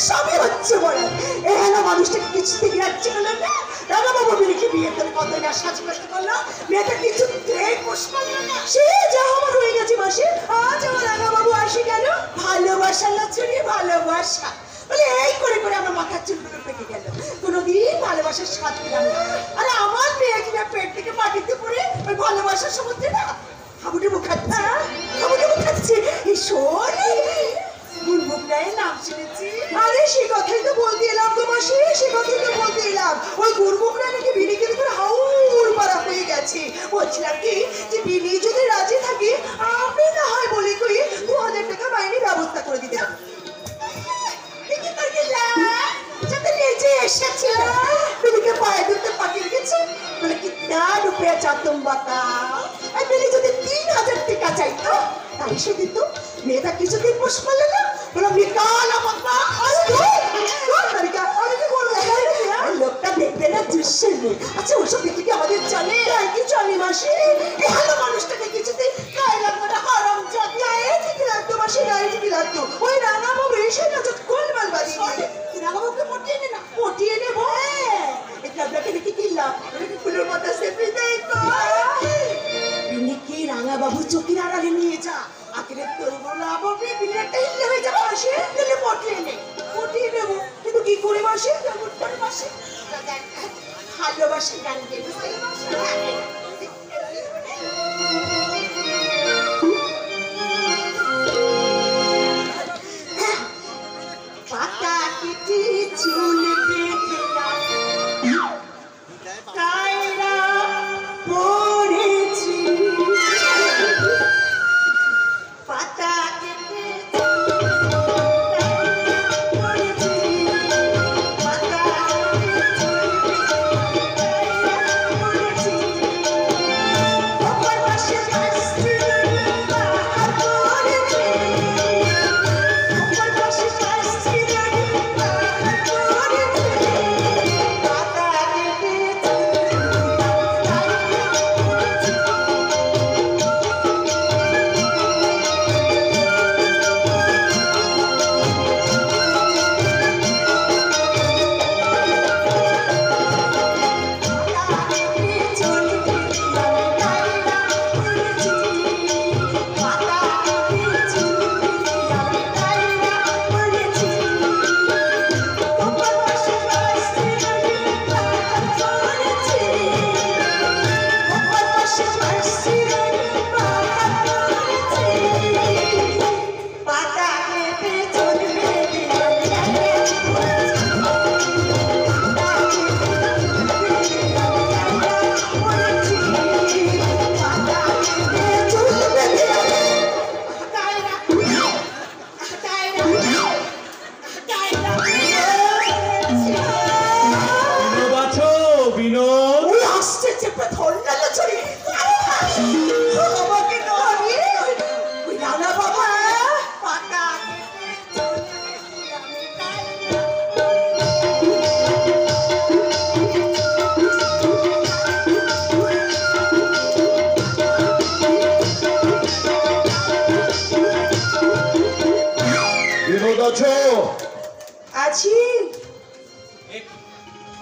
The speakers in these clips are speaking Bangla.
সবই হচ্ছে বড় এখানে মানুষটাকে কিছুতে গিরাচ্ছে গেল না রাঙা বাবু বিলিকে বিয়ে করে কত না সাজ করতে করলো মেয়েটা কিছুতেই পোষ মানল না সে যা আমার হয়ে গেছে মাসি আজ আমার রাঙা বাবু আসে কেন ভালোবাসা লচুরি ভালোবাসা বলে এই করে করে আমার মাথার চুলগুলো পেকে গেল কোনোদিন ভালোবাসার স্বাদ পেলাম না আর আমার মেয়ে কিনা পেট থেকে মাটিতে পড়ে ওই ভালোবাসার সমুদ্রে না হাবুডুবু খাচ্ছে এই শোনে গুড়বুকরায়ের নাম শুনেছি আরে সে কথাই তো বলতে এলাম তো মাসি সে কথাই তো বলতে এলাম ওই গুড়বুকরা নাকি বিলিকে করে হাউর পাড়া হয়ে গেছে বলছিলাম কি যে বিলি যদি রাজি থাকে আমি না হয় বলি কই 2000 টাকা মাইনে ব্যবস্থা করে দিতে হবে बिल्ली पाए दूते पकड़ के बोले कितना रुपया चाह तुम बताओ बिल्ली जो 3000 टिका चाहिए तो ताई से दी तो मेरा किसी दिन पुष्प ले लो बोला निकाला मम्मा कौन तरीका और भी बोल रहा है लोग का देखते ना दृश्य में अच्छा वो सब देखिए क्या हमारे चले आई की चली माशी ये हालो मानुष का देखिए जो काय लगना हराम जाता है कि लगतो माशी गाय की लगतो वो राना वो रेशे ना जो कौन बलबादी राना वो के मोटिए ने वो इतना ब्लैक देखिए किला लेकिन फुलों माता से भी देखो बिन्नी की राना बाबू चौकीदार आगे नहीं जा आखिर तो बोला बाबू बिन्नी कहीं ले जा माशी तेरे मोटिए ने वो किंतु की कोरी माशी क्या मुट्ठी माशी हालो माशी गान के पाता किटी चूल देखला कायरा पड़ेছি पाता किटी पड़ेছি पाता पड़ेছি ऊपर পাশে কাশছি বাহার পড়েছি ऊपर পাশে কাশছি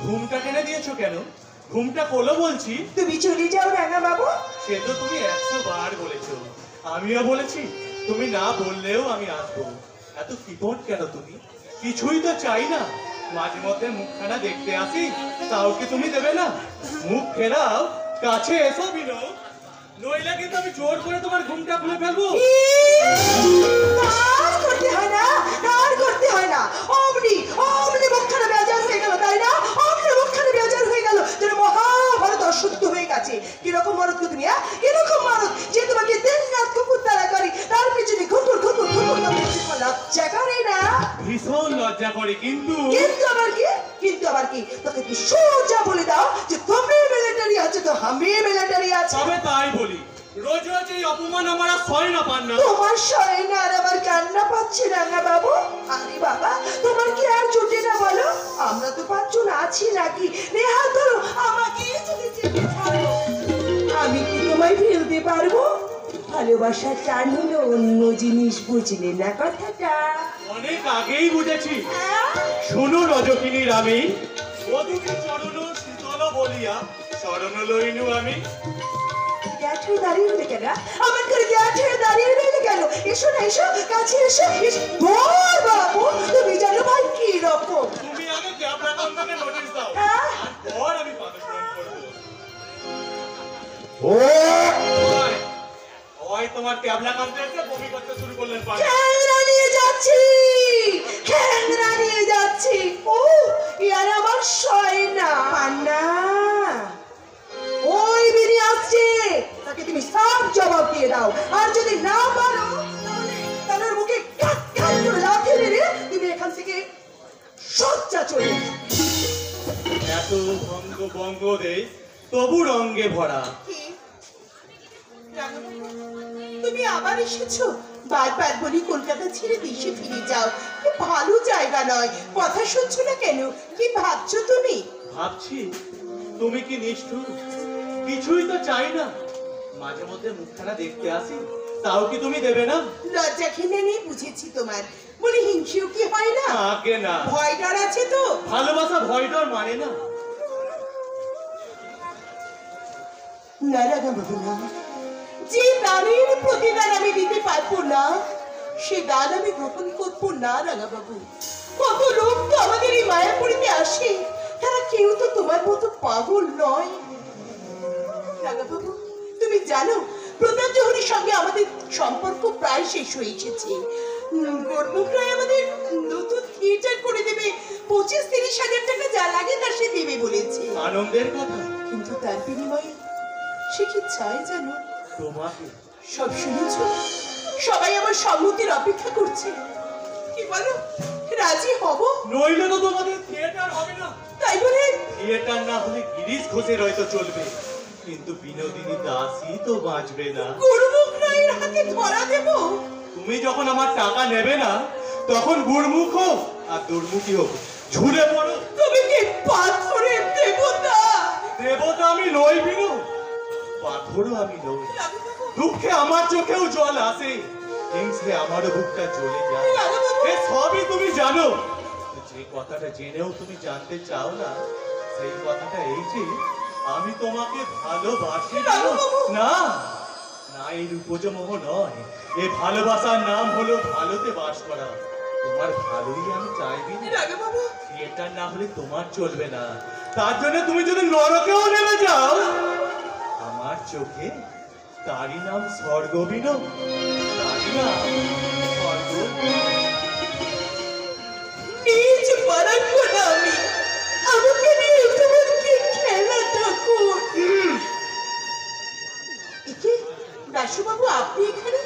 ঘুমটা টেনে দিয়েছো কেন? ঘুমটা খোলো বলছি। তুমি চলে যাও রাঙা বাবু। সে তো তুমি 100 বার বলেছো, আমিও বলেছি, তুমি না বললেও আমি আসবো। এত কিপট কেন তুমি? কিছুই তো চাই না, মাঝে মধ্যে মুখখানা দেখতে আসি, তাও কি তুমি দেবে না? মুখ ফেরাও, কাছে এসো বিনো, নইলে কিন্তু আমি জোর করে তোমার ঘুমটা খুলে ফেলবো। করতে হয় না, আর করতে হয় না। অমনি অমনি মুখখানা বেজার হয়ে গেল, তাই না? অমনি মুখখানা বেজার হয়ে গেল, যেন মহাভারত অশুদ্ধ হয়ে গেছে। কিরকম মারত গো তুমি? কিরকম মারত যে তোমাকে দিন রাত কুকুর তাড়া করি, তার পিছনে ঘুকুর ঘুকুর ঘুকুর লজ্জা করে না? ভীষণ লজ্জা করে। কিন্তু কিন্তু আবার কি? কিন্তু আবার কি? তোকে কি সোজা বলে দাও যে তুমি মিলিটারি আছে তো আমি মিলিটারি আছে। তবে তাই বলি, রোজ রোজ এই অপমান আমার আর সয় না পান না। তোমার সয় না আর আবার কান্না পাচ্ছে রাঙা বাবু? আরে বাবা, তোমার কি আর জুটে না বলো? আমরা তো 5 জন আছি নাকি? নেহা ধরো, আমাকে যদি যেতে ছাড়ো, আমি কি তোমায় ফেলতে পারবো? ভালোবাসার টান হলো অন্য জিনিস, বুঝলে না কথাটা? অনেক আগেই বুঝেছি। শুনো রজকিনী রামী, বধূকে চরণ শীতল বলিয়া শরণ লইনু আমি। গ্যাট হয়ে দাঁড়িয়ে রইলে কেন? আমার ঘরে গ্যাট হয়ে দাঁড়িয়ে রইলে কেন? এসো না, এসো, কাছে এসো। বল বাবু, তুমি জানো ভাই কি রকম? তুমি আগে ক্যাবলা কান্দাকে নোটিশ দাও, হ্যাঁ? তারপর আমি পাদস্মরণ করব। ওই, ওই তোমার ক্যাবলা কান্দা এসে বমি করতে শুরু করলেন। খ্যাংরা নিয়ে যাচ্ছি, খ্যাংরা নিয়ে যাচ্ছি। ও, ইয়ার আমার সয় না। পান্না, ওই বিনি আসছে, তাকে তুমি সব জবাব দিয়ে দাও। আর যদি না পারো তাহলে তার মুখে কাট কাট করে লাথি মেরে তুমি এখান থেকে সজ্জা চলে যাও। এত ভঙ্গ ভঙ্গ দেই তবু রঙ্গে ভরা। কি? তুমি আবার এসেছো? বারবার বলি কলকাতা ছেড়ে দেশে ফিরে যাও, কি ভালো জায়গা নয়। কথা শুনছো না কেন? কি ভাবছো তুমি? ভাবছি তুমি কি নিষ্ঠুর, কিছুই তো চাই না, মাঝে মধ্যে মুখখানা দেখতে আসি, তাও কি তুমি দেবে না? লজ্জা খেলে নেই বুঝেছি তোমার। বলে হিংসেও কি হয় না? আগে না, ভয় ডর আছে তো? ভালোবাসা ভয় ডর মানে না। না রাগা বাবু না, যে দানের প্রতিদান আমি দিতে পারবো না সে দান আমি গ্রহণ করবো না রাগা বাবু। কত লোক তো আমাদের এই মায়াপুরীতে আসে, তারা কেউ তো তোমার মতো পাগল নয় রাগা বাবু। তুমি জানো প্রতাপ জহরির সঙ্গে আমাদের সম্পর্ক প্রায় শেষ হয়ে এসেছে। গর্বপ্রায় আমাদের নতুন থিয়েটার করে দেবে, 25-30 হাজার টাকা যা লাগে তা সে দেবে বলেছে। আনন্দের কথা। কিন্তু তার বিনিময়ে সে কি চায় জানো? তোমাকে। সব শুনেছ? সবাই আমার সম্মতির অপেক্ষা করছে। কি বলো, রাজি হব? নইলে তো তোমাদের থিয়েটার হবে না। তাই বলে থিয়েটার না হলে গিরিশ ঘোষের হয়তো চলবে, কিন্তু বিনোদিনী দাসী তো বাঁচবে না। গুরুমুখ রায়ের হাতে ধরা দেব? তুমি যখন আমার টাকা নেবে না, তখন গুড়মুখ হোক আর দুর্মুখী হোক, ঝুলে পড়ো। তুমি কি পাথরের দেবতা? দেবতা আমি নই বিনু, পাথরও আমি নই। দুঃখে আমার চোখেও জল আসে, হিংসে আমারও বুকটা জ্বলে যায়। এ সবই তুমি জানো। যে কথাটা জেনেও তুমি জানতে চাও না, সেই কথাটা এই যে আমি তোমাকে ভালোবাসি। না না, এই রূপজমোহ নয়, এ ভালোবাসার নাম হলো ভালোতে বাস করা। তোমার ভালোই আমি চাইবি, থিয়েটার না হলে তোমার চলবে না। তার জন্য তুমি যদি নরকেও নেমে যাও, আমার চোখে তারই নাম স্বর্গ বিনো, তারই নাম স্বর্গ। নিজ পরাক্রম আমি, আমাকে নিয়ে তোমার কি খেলা ঠাকুর? একে দাশুবাবু, আপনি এখানে?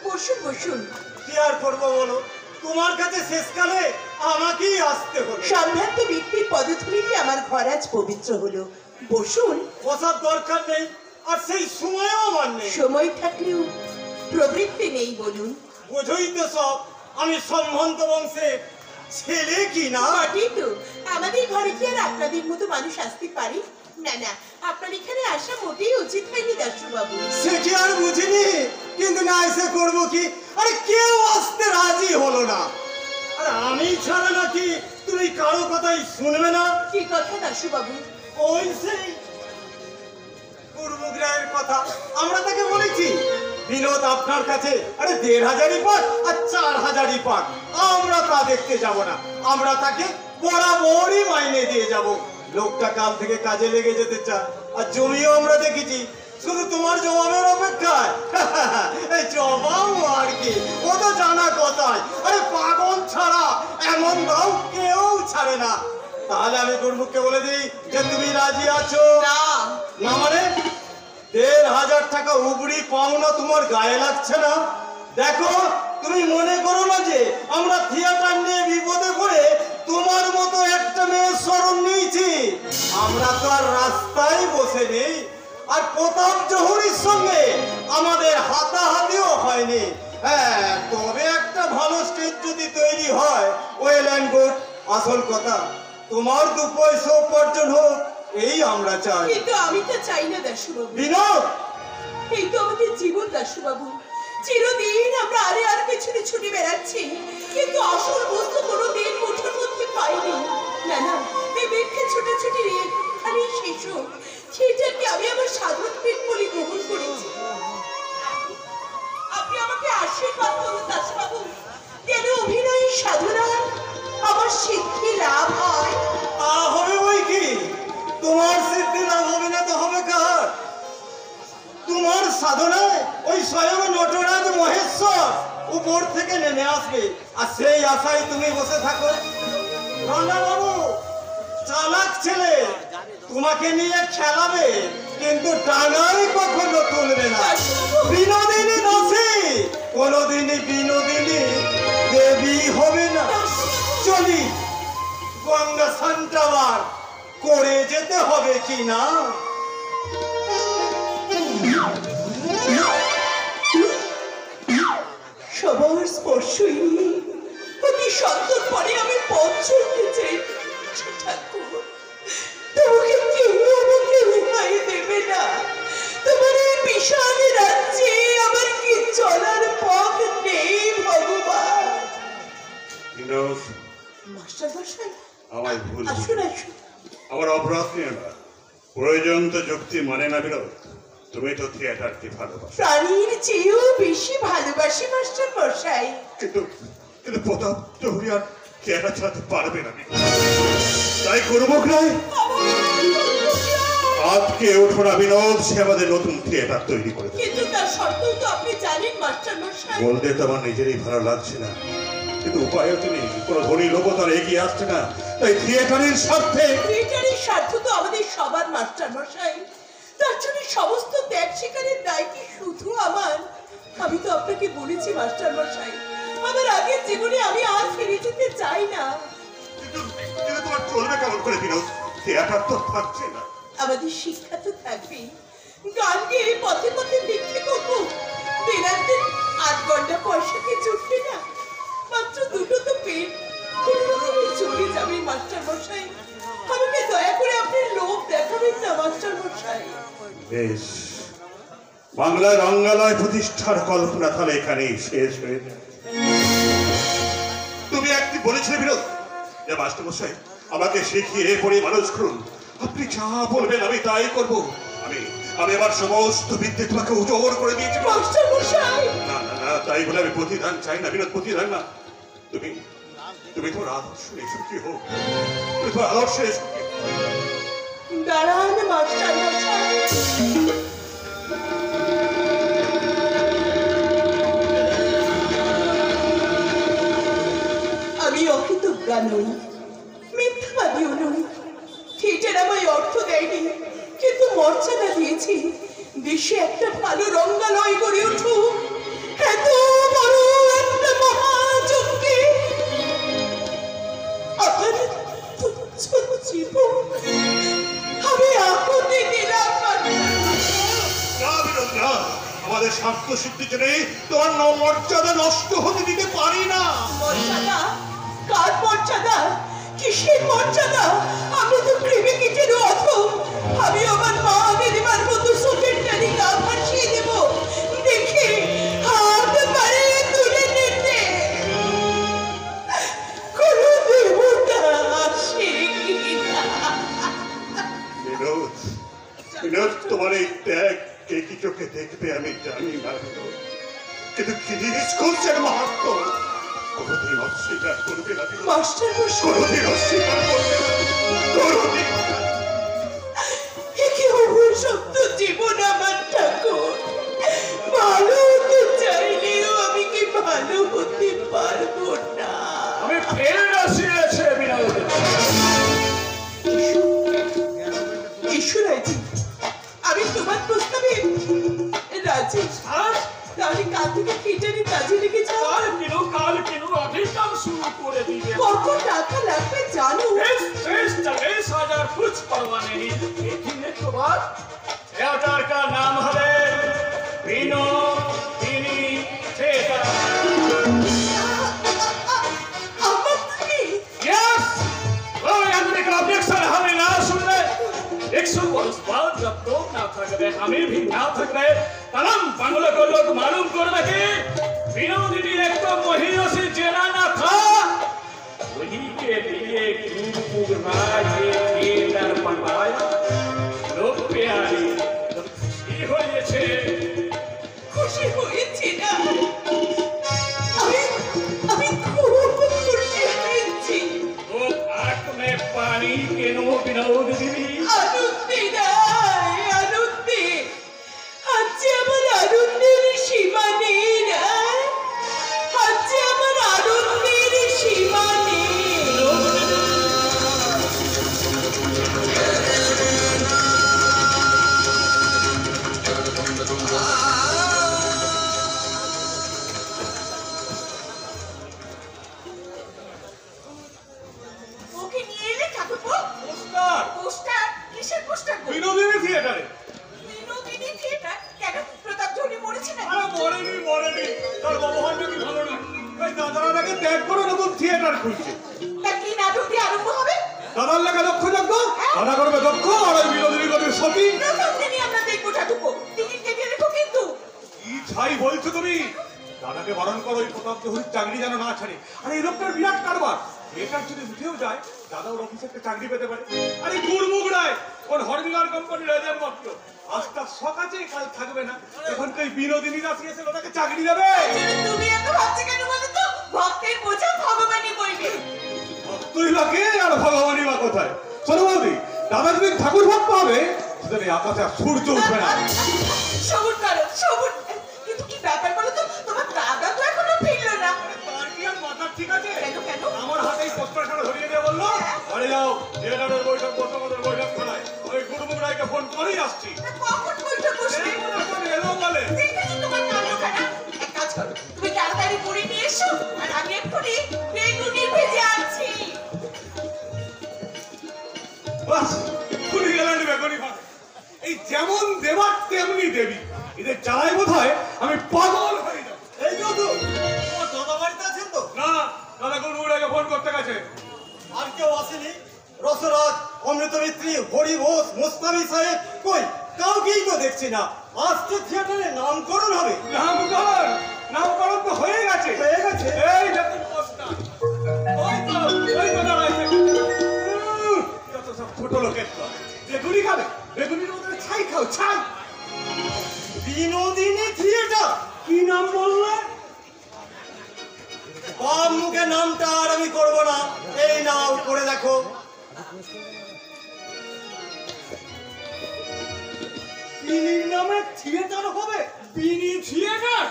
বসুন বসুন। কি আর করবো বলো, তোমার কাছে শেষকালে আমাকেই আসতে হলো। সম্ভ্রান্ত ব্যক্তির পদধূলিতে আমার ঘর আজ পবিত্র হলো। বসুন। বসার দরকার নেই, আর সেই সময়ও আমার নেই। সময় থাকলেও প্রবৃত্তি নেই বলুন। বোঝই তো সব, আমি সম্ভ্রান্ত বংশের ছেলে কি না। বটেই তো, আমাদের ঘরে কি আর আপনাদের মতো মানুষ আসতে পারে? না না, আপনার এখানে আসা মোটেই উচিত হয়নি দাশুবাবু। সে কি আর বুঝিনি, কিন্তু না এসে করবো কি? আরে কেউ আসতে রাজি হলো না। আর আমি ছাড়া নাকি তুমি কারো কথাই শুনবে না? কি কথা দাশুবাবু? ওই সেই গুরুমুখ রায়ের কথা আমরা তাকে বলেছি, বিনোদ আপনার কাছে আরে 1500 পাক আর 4000 পাক, আমরা তা দেখতে যাব না। আমরা তাকে বরাবরই মাইনে দিয়ে যাব। লোকটা কাল থেকে কাজে লেগে যেতে চায়, আর জমিও আমরা দেখেছি শুধু তোমার জবাবের অপেক্ষায়। এই জবাব আর কি, ও তো জানা কথাই। আরে পাগল ছাড়া এমন দাও কেউ ছাড়ে না। তাহলে আমি গুরুমুখকে বলে দিই যে তুমি রাজি আছো? না। না মানে 1500 টাকা উবড়ি পাওনা তোমার গায়ে লাগছে না? দেখো, তুমি মনে করো না যে আমরা থিয়েটার নিয়ে বিপদে পড়ে তোমার মতো একটা মেয়ের শরণ নিয়েছি। আমরা তো আর রাস্তায় বসে নেই, আর প্রতাপ জহরির সঙ্গে আমাদের হাতাহাতিও হয়নি। হ্যাঁ, তবে একটা ভালো স্টেজ যদি তৈরি হয়, ওয়েল অ্যান্ড গুড। আসল কথা তোমার 2 পয়সা উপার্জন হোক, এই আমরা চাই। কিন্তু আমি তো চাই না দাশুবাবু। বিনোদ, এই তো আমাদের জীবন দাশুবাবু। চিরদিন আমরা আরে আর পেছনে ছুটে বেড়াচ্ছি, কিন্তু আসল বস্তু কোনোদিন মুঠোর মধ্যে পাইনি। স্বয়ং নটরাজ মহেশ্বর উপর থেকে নেমে আসবে, আর সেই আশায় তুমি বসে থাকো। রঙ্গা বাবু চালাক ছেলে, তোমাকে নিয়ে খেলাবে কিন্তু টাঙাই কখনো তুলবে না। বিনোদিনী দাসী কোনোদিনই বিনোদিনী দেবী হবে না। চলি, গঙ্গা সান্টাবার করে যেতে হবে কি না? সবার স্পর্শই অতি সত্তর পরে আমি পথ চলতে চাই। ঠাকুর, তোমাকে কেউ আমাকে রেহাই দেবে না। তোমার এই বিশাল রাজ্যে আমার কি চলার পথ নেই ভগবান। বিনোদ, মাস্টার মশাই, আমায় ভুল আসুন আসুন। আমার অপরাধ নিয়ে না, প্রয়োজন তো যুক্তি মানে না। বিনোদ, তুমি তো থিয়েটারকে ভালোবাসো, প্রাণীর চেয়েও বেশি ভালোবাসি মাস্টার মশাই। কিন্তু কিন্তু প্রতাপ চৌধুরী আর থিয়েটার চালাতে পারবে না। তাই করবো নয়, আজকে ওঠো না বিনোদ, সে আমাদের নতুন থিয়েটার তৈরি করে দেবে। কিন্তু তার সত্ত্বেও তো আপনি জানেন মাস্টার মশাই, বলতে তো আমার নিজেরই ভালো লাগছে না, কিন্তু উপায়ও তো নেই। কোনো ধনী লোক তার এগিয়ে আসছে না, তাই থিয়েটারের স্বার্থে। থিয়েটারের স্বার্থ তো আমাদের সবার মাস্টার মশাই। তার জন্য সমস্ত ত্যাগ স্বীকারের দায় কি শুধু আমার? আমি তো আপনাকে বলেছি মাস্টার মশাই, আমার আগের জীবনে আমি আর ফিরে যেতে চাই না। কিন্তু তোমার চলবে কেমন করে বিনোদ? থিয়েটার তো থাকছে না। আমাদের শিক্ষা তো থাকবেই। গান গেয়ে পথে পথে ভিক্ষে করবো। দিনান্তে 8 ঘন্টা পয়সা কি জুটবে না? মাত্র দুটো তো পেট কোনোরকমে চলে যাবে মাস্টার মশাই। আমাকে দয়া করে আপনি লোভ দেখাবেন না মাস্টার মশাই। বেশ, বাংলার রঙ্গালয় প্রতিষ্ঠার কল্পনা তাহলে এখানেই শেষ হয়ে যায়। তুমি একটি বলেছিলে বিনোদ যে মাস্টারমশাই আমাকে শিখিয়ে পড়ে মানুষ করুন, আপনি যা বলবেন আমি তাই করব। আমি আমার সমস্ত বিদ্যে তোমাকে উজাড় করে দিয়েছি। মাস্টার মশাই, না না না, তাই বলে আমি প্রতিদান চাই না বিনোদ, প্রতিদান না। তুমি তুমি তোমার আদর্শ সুখী হোক, তুমি তোমার আদর্শ দাঁড়ান মাস্টার মশাই। আমি অকৃতজ্ঞা নই, মিথ্যাবাদীও নই। থিয়েটার আমায় অর্থ দেয়নি, কিন্তু মর্যাদা দিয়েছি। দেশে একটা ভালো রঙ্গালয় গড়ে উঠুক, এত বড় একটা মহাযজ্ঞে আমার তুচ্ছ জীবন আমি আহুতি দিলাম। না বিনোদ না, আমাদের স্বার্থ সিদ্ধির জন্য তোমার মর্যাদা নষ্ট হতে দিতে পারি না। মর্যাদা? কার মর্যাদা? কিসের মর্যাদা? আমি তো কৃমি কীটেরও অধম। আমি আমার মা দিদিমার মতো চোখের টানি গা ভাসিয়ে দেব। দেখে হাত পারে তুলে নিতে কোনো দেবতা আসে কিনা। বিনোদ, বিনোদ, তোমার এই ত্যাগ কে কি চোখে দেখবে আমি জানি না বিনোদ, কিন্তু কি জিনিস করছেন মাহাত্ম কোনোদিন অস্বীকার করবে না বিনোদ, মাস্টার মশাই, কোনোদিন অস্বীকার করবে না, কোনোদিন। একে অভিশপ্ত জীবন আমার ঠাকুর। ভালো হতে চাইলেও আমি কি ভালো হতে পারবো না। আমি ফের আসিয়েছে বিনোদ। ঈশ্বরাজি, আমি তোমার প্রস্তাবে রাজি। তাহলে কাল থেকে থিয়েটারে কাজে লেগে যাও। কাল কেন অধিকার শুরু করে দিবে। কত টাকা লাগবে জানো? 40,000 कुछ परवाह नहीं। लेकिन एक बात, थिएटर का नाम है विनोदिनी थिएटर। আমার থেকে यस, वो आदमी का ऑब्जेक्शन हमें ना सुन ले। 100 वर्ष बाद जब लोग ना थक गए, हमें भी ना थक गए, तलम बांग्ला को लोग मालूम कर रहे विनोदिनी एक तो महीनों से जेना ना था, वही के लिए ये थिएटर बनवाया। लोग प्यारी खुशी হয়েছে। খুশি হয়েছি না? আমি খুব খুশি হয়েছি। वो आंख में पानी के नो विनोद दीदी। আনন্দে নাই, আনন্দে। আজ যে আমার আনন্দের সীমা থিয়েটার খুলছে। তা কি নাটকটি আরম্ভ হবে? দাদার লেখা দক্ষ যজ্ঞ, দাদা করবে দক্ষ, আর ওই বিনোদিনী করবে সতী। প্রথম দিনই আমরা দেখবো ঠাকুরপো, টিকিট কেটে রেখো কিন্তু। কি ছাই বলছো তুমি? দাদাকে বারণ করো ওই প্রতাপ জহুরির চাকরি যেন না ছাড়ে। আরে এই লোকটার বিরাট কারবার, থিয়েটার যদি উঠেও যায় দাদা ওর অফিসে একটা চাকরি পেতে পারে। আরে গুড়মুখ রায় ওর হরমিলার কোম্পানির এজেন্ট মাত্র, আজ তার শখ আছে, কাল থাকবে না। এখন তো এই বিনোদিনী আসিয়েছে ওটাকে চাকরি দেবে। তুমি এত ভাবছো কেন বলো তো? ভক্তের বোঝা ভগবানই বইবে। তুই বা কে আর ভগবানই বা কোথায়? শোনো বৌদি, দাদা যদি ঠাকুর ভক্ত হবে সেটা আকাশে আর সূর্য উঠবে না। সবুর করো, সবুর। কিন্তু কি ব্যাপার বলো তো? তোমার দাদা তো এখনো ফিরলো না। তার কি আর মাথা ঠিক আছে? কেন কেন? আমার হাতেই পত্রখানা ধরিয়ে দিয়ে বললো, আরে যাও থিয়েটারের বৈঠক বসে আমাদের বৈঠক খানায়, ওই গুরুমুখ রায়কে ফোন করেই আসছি। কখন বৈঠক বসবে? এলো বলে দেখেছো তোমার কাণ্ডখানা? এক কাজ করো, তুমি তাড়াতাড়ি পুরি নিয়ে এসো, আর আমি এক্ষুনি বেগুনি ভেজে আনছি। বাস খুলে গেলেন বেগুনি ভাত। এই যেমন দেবার তেমনি দেবী, এদের জ্বালায় বোধ হয় আমি পাগল হয়ে যাব। এই তো তো তোমার দাদা বাড়িতে আছেন তো? না, দাদা গুরুমুখ রায়কে ফোন করতে গেছে। আর কেউ আসেনি? রসরাজ, অমৃতমিত্রী, হরি ঘোষ, মুস্তাফি সাহেব, কই কাউকেই তো দেখছি না। আজকে থিয়েটারে নামকরণ হবে। নামকরণ তো হয়ে গেছে। হয়ে গেছে? এই দেখুন পোস্টার। ওই তো দাঁড়াইছে। যত সব ছোট লোকের তো বেগুনি খাবে, বেগুনির মধ্যে ছাই খাও, ছাই। বিনোদিনী থিয়েটার? কি নাম বললে? বাম মুখে নামটা আর আমি করবো না, এই নাও করে দেখো। বিনির নামে থিয়েটার হবে? বিনি থিয়েটার?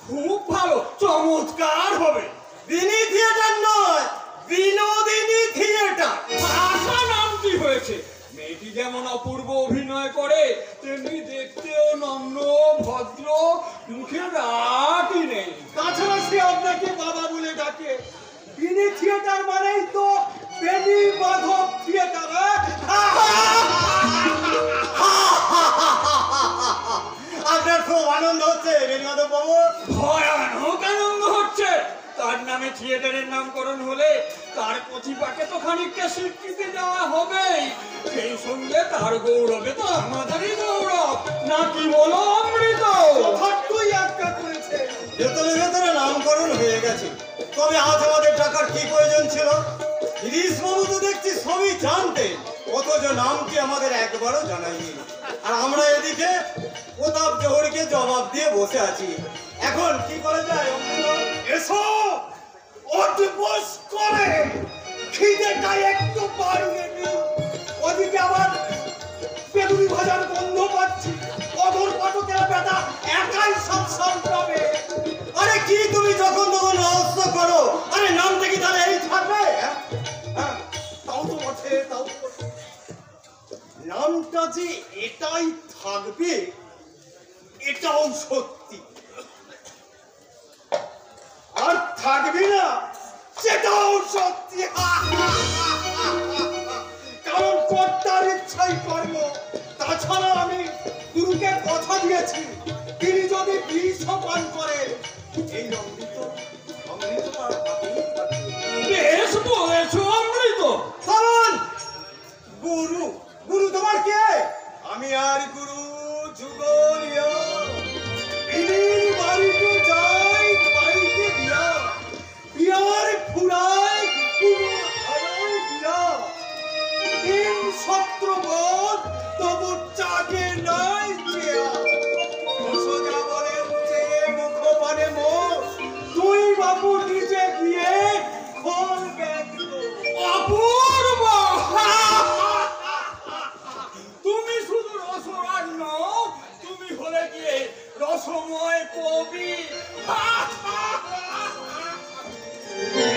খুব ভালো, চমৎকার হবে। বিনি থিয়েটার নয়, বিনোদিনী থিয়েটার। ভাষা নামটি হয়েছে। মেয়েটি যেমন অপূর্ব অভিনয় করে, তেমনি দেখতেও নম্র ভদ্র, মুখে রাগই নেই। তাছাড়া সে আপনাকে বাবা বলে ডাকে। বিনি থিয়েটার মানেই তো বেনি মাধব থিয়েটার। আপনার খুব আনন্দ হচ্ছে বেনি মাধব বাবু? ভয়ানক আনন্দ হচ্ছে। তার নামে থিয়েটারের নামকরণ হলে তার প্রতিভাকে তো খানিকটা স্বীকৃতি দেওয়া হবেই, সেই সঙ্গে তার গৌরবে তো আমাদেরই গৌরব, নাকি বলো অমৃত? তুই একটা করেছে। ভেতরে ভেতরে নামকরণ হয়ে গেছে, তবে আজ আমাদের টাকার কি প্রয়োজন ছিল? গিরিশ বাবু তো দেখছি সবই জানতেন, অথচ নামটি আমাদের একবারও জানায়নি। আর আমরা এদিকে প্রতাপ জহরকে জবাব দিয়ে বসে আছি। এখন কি করা যায়? এসো, অটবস করে খিদেটা একটু বাড়িয়ে দিই। ওদিকে আবার বেগুনি ভাজার গন্ধ পাচ্ছি। অধর পাঠকের বেটা একাই সব সামলাবে। আরে কি তুমি যখন তখন রহস্য করো? আরে নামটা কি তাহলে এই থাকবে? হ্যাঁ, তাও তো বটে, তাও তো বটে। নামটা যে এটাই থাকবে এটাও সত্যি, আর থাকবে না সেটাও সত্যি। কারণ কর্তার ইচ্ছাই কর্ম। তাছাড়া আমি গুরুকে কথা দিয়েছি, তিনি যদি বিষ পান করেন এই অমৃত অমৃত তার হাতেই থাকবে। বেশ বলেছ অমৃত। কারণ গুরু, গুরু তোমার কে? আমি আর গুরু যুগলিয়া। বিনির বাড়িতে যাই, বাড়িতে বিয়া, বিয়ার ফুরায় পুরো আলোয় বিয়া। তিন সত্র বোধ তবু চাকে নাই চেয়া। সোজা বলেন যে মুখ পানে মোর, তুই বাবু নিজে গিয়ে খোল ব্যাগ। অপূর্ব! তুমি শুধু রসরাজ নও, তুমি হলে গিয়ে রসময় কবি।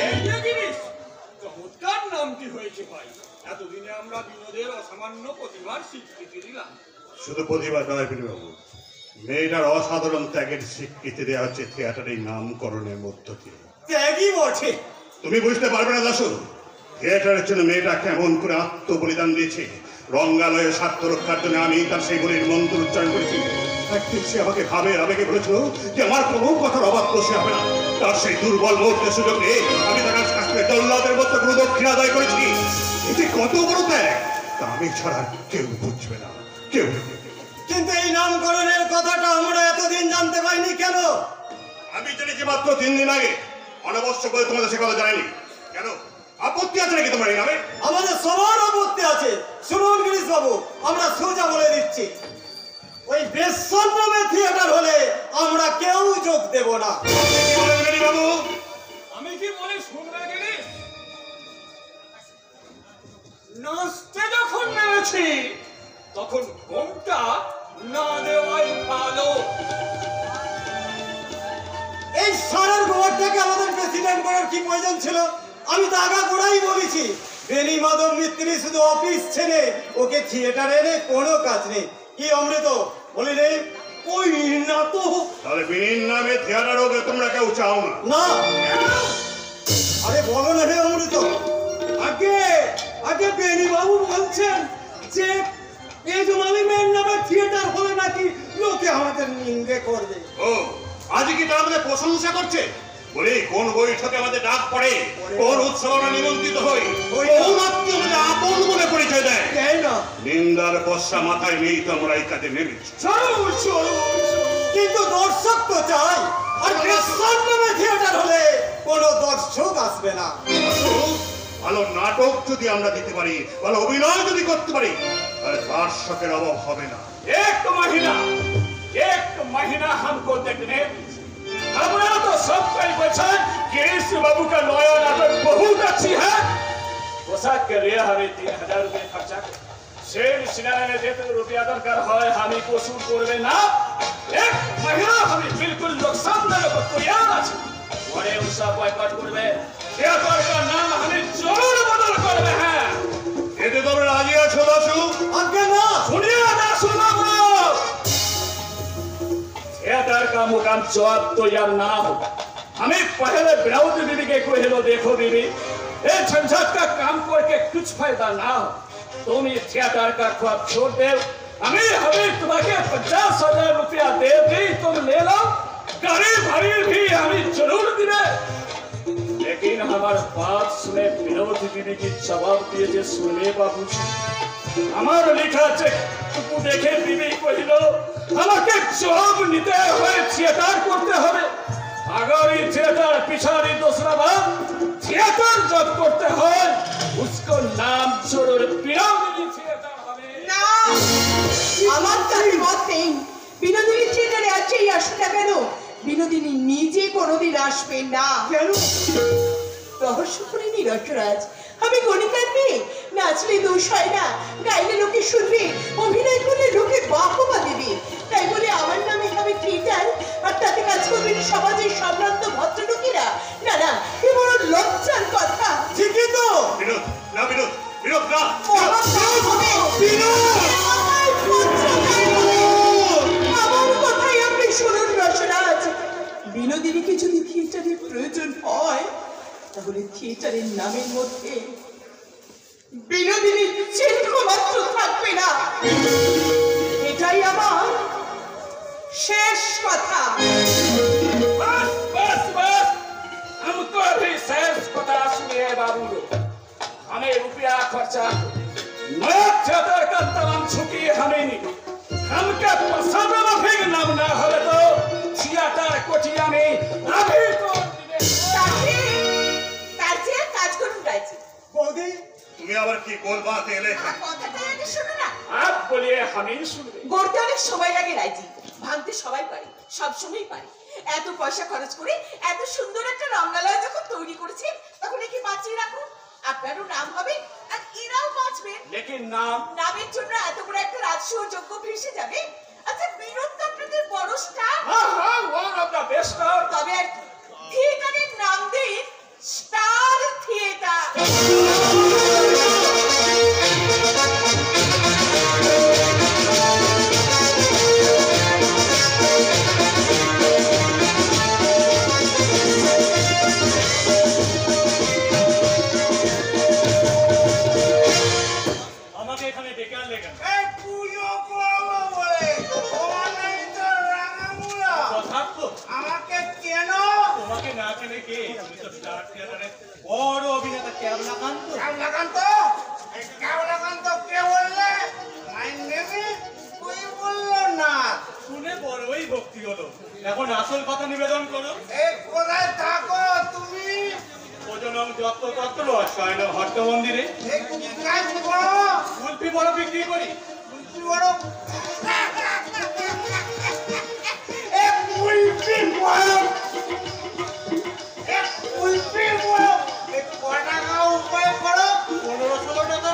এই যে গিরিশ, চমৎকার নামটি হয়েছে ভাই। এতদিনে আমরা বিনোদের অসামান্য প্রতিভার স্বীকৃতি দিলাম। শুধু প্রতিভা নয় বিনয়বাবু, মেয়েটার অসাধারণ ত্যাগের স্বীকৃতি দেওয়া হচ্ছে থিয়েটারের নামকরণের মধ্য দিয়ে। ত্যাগই বটে। তুমি বুঝতে পারবে না দাসু, থিয়েটারের জন্য মেয়েটা কেমন করে আত্মবলিদান দিয়েছে। রঙ্গালয়ের স্বার্থ রক্ষার জন্য আমি তার সেই বলির মন্ত্র উচ্চারণ করেছি। একদিন সে আমাকে ভাবের আবেগে বলেছিল যে আমার কোনো কথার অবাধ্য সে হবে না। তার সেই দুর্বল মুহূর্তের সুযোগ নিয়ে আমি তার কাছ থেকে জল্লাদের মতো কোনো দক্ষিণ আদায় করেছি। এটি কত বড় ত্যাগ তা আমি ছাড়া কেউ বুঝবে না, কেউ। কিন্তু এই নামকরণের কথাটা আমরা এতদিন জানতে পাইনি কেন? আমি জেনেছি মাত্র 3 দিন আগে। অনাবশ্যক বলে তোমাদের সে কথা জানাইনি কেন? আপত্তি আছে নাকি তোমার এই নামে? আমাদের সবার আপত্তি আছে। শুনুন গিরিশ বাবু, আমরা সোজা বলে দিচ্ছি, ওই বেশ্যন নামে থিয়েটার হলে আমরা কেউ যোগ দেব না। কি বলেন বেনি বাবু? আমি কি বলি শুনবে গিরিশ? নাচতে যখন নেমেছি তখন ঘোমটা না দেওয়াই ভালো। এই সারার গোবরটাকে আমাদের প্রেসিডেন্ট করার কি প্রয়োজন ছিল? আমি তো আগাগোড়াই বলেছি, বেনি মাধব মিত্রি শুধু অফিস ছেড়ে, ওকে থিয়েটারে এনে কোনো কাজ নেই। কি অমৃত বলি নেই? ওই না তো। তাহলে বেনির নামে থিয়েটার হোক তোমরা কেউ চাও না? না, আরে বলো না হে অমৃত। আগে আগে বেনি বাবু বলছেন যে এই জমালিমের নামে থিয়েটার হলে নাকি লোকে আমাদের নিন্দে করবে। ও আজ কি তারা আমাদের প্রশংসা করছে? বলি কোন বৈঠকে আমাদের ডাক পড়ে, কোন উৎসবে আমরা নিমন্ত্রিত হই, কোন আত্মীয় আমাদের আপন বলে পরিচয় দেয়। তাই না? নিন্দার বর্ষা মাথায় নেই তো আমরা এই কাজে নেমেছি। কিন্তু দর্শক তো চাই, আর বেশ্যন নামে থিয়েটার হলে কোনো দর্শক আসবে না। ভালো নাটক যদি আমরা দিতে পারি, ভালো অভিনয় যদি করতে পারি, তাহলে দর্শকের অভাব হবে না। एक महीना हमको देखने, हमरा तो सब कई बच्चन गिरीश बाबू का नया नाटक बहुत अच्छी है। पोशाक के लिए हमें 3000 रुपये खर्चा सेल सिनेमा में देते रुपया दरकार है, हमें वसूल करबे ना। एक महीना हमें बिल्कुल नुकसान देने को तैयार আছে। পরে উৎসব বয়কট করবে, থিয়েটার का नाम हमें जरूर बदल करबे हैं। এতে তোমরা রাজি আছো দাসু? আগে না, सुनिए दासू बाबू, थिएटर का मुकाम जवाब तो यार ना हो। हमें पहले विराउत बीबी के कोई हेलो देखो बीबी, ये झंझट का काम करके कुछ फायदा ना हो। तुम ये थिएटर का ख्वाब छोड़ दे, हमें तुम्हारे 50,000 रुपया दे दी, तुम ले लो। गरीब भरी भी हमें जरूर दिए, लेकिन हमारे बात सुने विरोध बीबी की जवाब दिए जे सुने बाबू আমার লেখা আছে টুকু দেখে বিবি কহিল আমাকে জব নিতে হয়, থিয়েটার করতে হবে। আগামী থিয়েটার পিছাড়ি দোসরা বাদ থিয়েটার জব করতে হয়, उसको নাম জরুর বিনোদিনী থিয়েটার হবে না, আমার তাতে মত নেই। বিনোদিনী থিয়েটারে আছেই আসুন না কেন, বিনোদিনী নিজে কোনোদিন আসবে না। কেন? রহস্য করে নি রসরাজ, আমি গণিকার মেয়ে, নাচলে দোষ হয় না, গাইলে লোকে শুনবে, অভিনয় করলে লোকে বাহবা দেবে। তাই বলে আমার নামে হবে থিয়েটার, আর তাতে কাজ করবেন সমাজের সম্ভ্রান্ত ভদ্রলোকেরা? না না, এ বড় লজ্জার কথা। ঠিকই তো। বিনোদ না, বিনোদ, বিনোদ না। আমার তাই হবে। আমার লজ্জা তাই হবে। আমার কথাই আপনি শুনুন রসরাজ, বিনোদিনীকে যদি থিয়েটারের প্রয়োজন হয়, তাহলে থিয়েটারের নামের মধ্যে বিনোদিনীর চিহ্ন মাত্র থাকবে না। এটাই আমার শেষ কথা। बस बस बस, हमको अभी शेष पता सुनिए बाबू, हमें रुपया खर्चा नया थिएटर का तमाम छुट्टी हमें नहीं, हमका पसंद माफिक नाम ना हो तो थिएटर कोठिया में अभी तो তার চেয়ে কাজ করুন রাজি। বৌদি, তুমি আবার কি বলবা তেলে? কথাটা আগে শোনো না। आप बोलिए हमें सुनिए। গড়তে অনেক সময় লাগে রাজি, ভাঙতে সবাই পারে, সব সময় পারে। এত পয়সা খরচ করে এত সুন্দর একটা রঙ্গালয় যখন তৈরি করেছে, তখন একে বাঁচিয়ে রাখুন। আপনারও নাম হবে আর এরাও বাঁচবেন। लेकिन नाम নামের জন্য এত বড় একটা রাজস্ব যোগ্য ভেসে যাবে। আচ্ছা, বিনোদ তো আপনাদের বড় স্টার, हाँ हाँ वन ऑफ द बेस्ट, তবে আর কি, থিয়েটারের নাম দিন স্টার থিয়েটার। আমাকে এখানে ডেকে আনলে কেন? পুজো করবো বলে, তোমার নামে তো এখন আসল কথা নিবেদন করো। কোথায় থাকো তুমি? ওজনং যত্র তত্র শয়ন হট্ট মন্দিরে। কি কাজ করো? কুলফি বড় বিক্রি করি। কুলফি বড় কুলফি বড় কুলফি বড় কটা উপায় করো? 15-16 টাকা।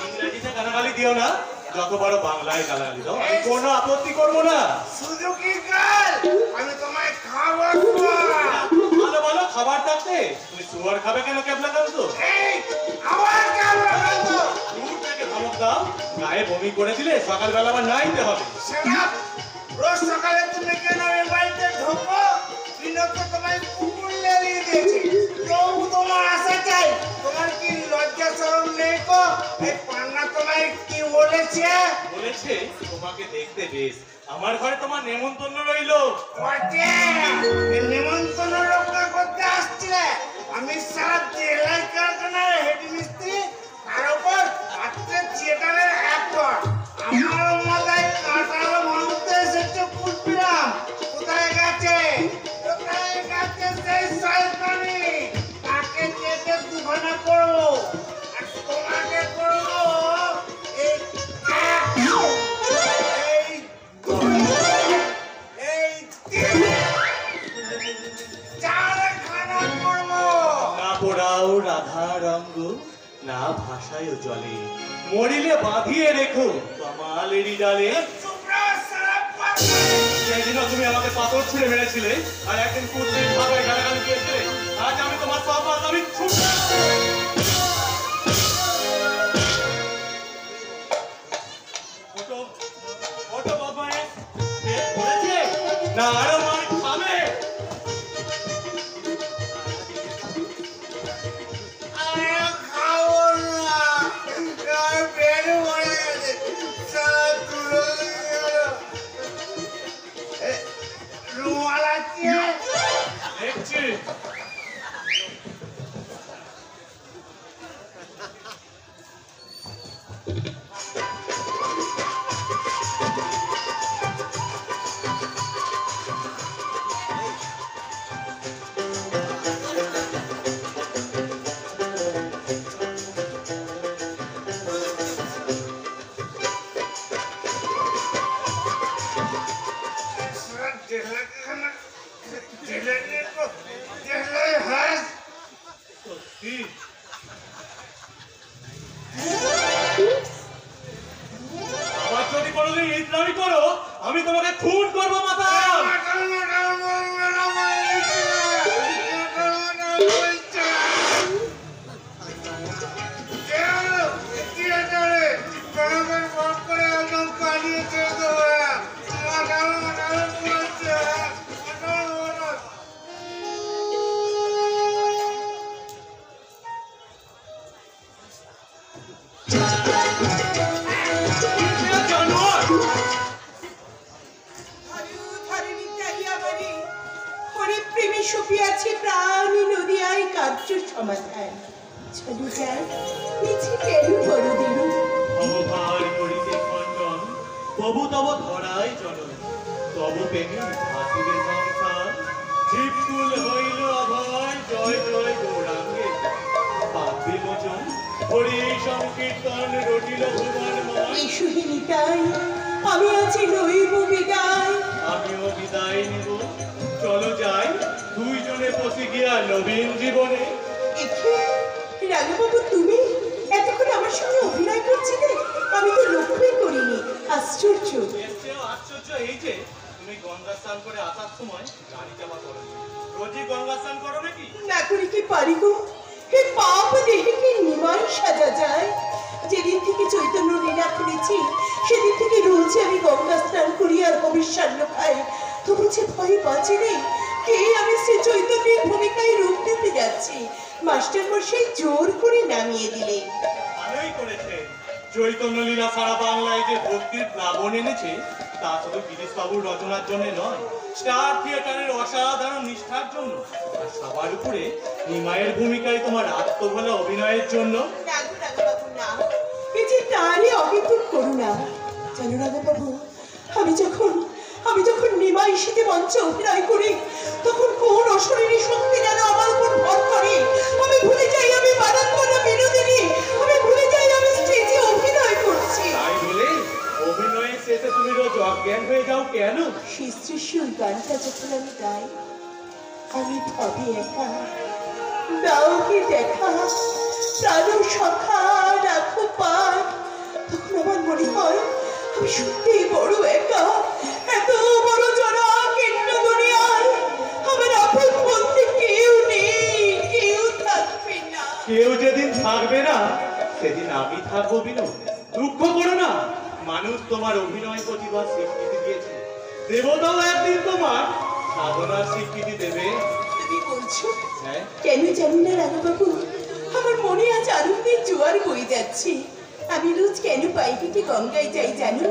ইংরেজিতে গালাগালি দিও না, যত বড় বাংলায় গালাগালি দাও, আমি কোনো আপত্তি করবো না। সুযোগী কাল আমি তোমায় খাবার ভালো ভালো খাবার থাকতে তুমি সুয়ার খাবে কেন? কেবলা কান্ত দূর থেকে ধমক দাও, গায়ে বমি করে দিলে সকালবেলা আবার নাইতে হবে। রোজ সকালে তুমি কেন এই বাড়িতে ঢোকো? বিনোদ তো তোমায় কুকুর লেলিয়ে দিয়েছে, তবু তোমার আশা চাই। তোমার কি লজ্জা শরম নেই গো? এই পান্না তোমায় কি বলেছে? বলেছে তোমাকে দেখতে বেশ, আমার ঘরে তোমার নেমন্তন্ন রইলো। নেমন্তন্ন রক্ষা করতে আসছিলে? আমি সারা জেলায় কারখানার হেড মিস্ত্রি, তার উপর রাত্রে থিয়েটারের অ্যাক্টর। আমার মাথায় কাঁটালো ভাঙতে এসেছে কুলপিরাম। কোথায় গেছে? কোথায় গেছে সেই শয়তানি? তাকে চেপে দুখানা করবো, আর তোমাকে করবো এই না পোড়াও রাধা রঙ্গ, না ভাষায় জলে, মরিলে বাঁধিয়ে রেখো কমালেরই ডালে। সেদিন তুমি আমাকে পাথর ছুঁড়ে মেরেছিলে, আর একদিন কুর্তির ভাবে গালাগালি দিয়েছিলে। আজ আমি তোমার সব আমি না আরো মার খাবে। দেখছি আবার যদি কোনোদিন ইসলামি করো, আমি তোমাকে খুন করবো মাথা। তবু তব ধরাই চলন, তব প্রেমী হাসিবে সংসার। জীবকুল হইল অভয়, জয় জয় গৌরাঙ্গে পাপ বিমোচন, হরি সংকীর্তন রটিল ভুবনময়। আমি আছি রইব বিদায়, আমিও বিদায় নিব। চলো যাই দুইজনে বসে গিয়া নবীন জীবনে। রাঘবাবু, তুমি এতক্ষণ আমার সঙ্গে অভিনয় করছিলে? আমি তো লক্ষ্যই করিনি। আশ্চর্য। এর চেয়েও আশ্চর্য এই যে তুমি গঙ্গা স্নান করে আসার সময় গাড়ি চাপা করো। রোজই গঙ্গা স্নান করো নাকি? না করি কি পারি গো? হে পাপ দেহে কি নিমাই সাজা যায়। যেদিন থেকে চৈতন্য লীলা খুলেছি সেদিন থেকে রোজ আমি গঙ্গা স্নান করি আর ভবিষ্যান্ন খাই, তবু যে ভয় বাঁচে নেই কে আমি শ্রী চৈতন্যের ভূমিকায় রূপ দিতে যাচ্ছি। মাস্টার মশাই জোর করে নামিয়ে দিলেন। ভালোই করেছে। চৈতন্য লীলা সারা বাংলায় যে ভক্তির প্লাবন এনেছে তা শুধু গিরিশ বাবুর রচনার জন্য নয়, স্টার থিয়েটারের অসাধারণ নিষ্ঠার জন্য, আর সবার উপরে নিমায়ের ভূমিকায় তোমার আত্মভোলা অভিনয়ের জন্য। রাঘু রাঘবাবু না, এই যে তারই অবিতুল করুণা। জানো রাঘবাবু, আমি যখন নিমাই শীতে মঞ্চে অভিনয় করি তখন কোন অশরীরী শক্তি যেন আমার উপর ভর করে। আমি ভুলে যাই আমি বারাঙ্গনা বিনোদিনী, আমি ভুলে যাই আমি স্টেজে অভিনয় করছি। তাই বলে অভিনয়ের শেষে তুমি রোজ অজ্ঞান হয়ে যাও কেন? সেই ত্রিশূল গানটা যখন আমি গাই, আমি ভাবি একা, দাও কি দেখা প্রাণ সখা রাখো পার। তখন আমার মনে হয় আমি সত্যিই বড় একা, এত বড় জনা কেন্দ্র দুনিয়ায় আমার আপন বলতে কেউ নেই, কেউ থাকবে না। কেউ যেদিন থাকবে না সেদিন আমি থাকবো বিনোদ। দুঃখ করো না, মানুষ তোমার অভিনয় প্রতিভা স্বীকৃতি দিয়েছে, দেবতাও একদিন তোমার সাধনার স্বীকৃতি দেবে। তুমি বলছো? হ্যাঁ। কেন জানি না রাঘবাবু, আমার মনে আজ আনন্দের জোয়ার বয়ে যাচ্ছে। আমি রোজ কেন পায়ে হেঁটে গঙ্গায় যাই জানো?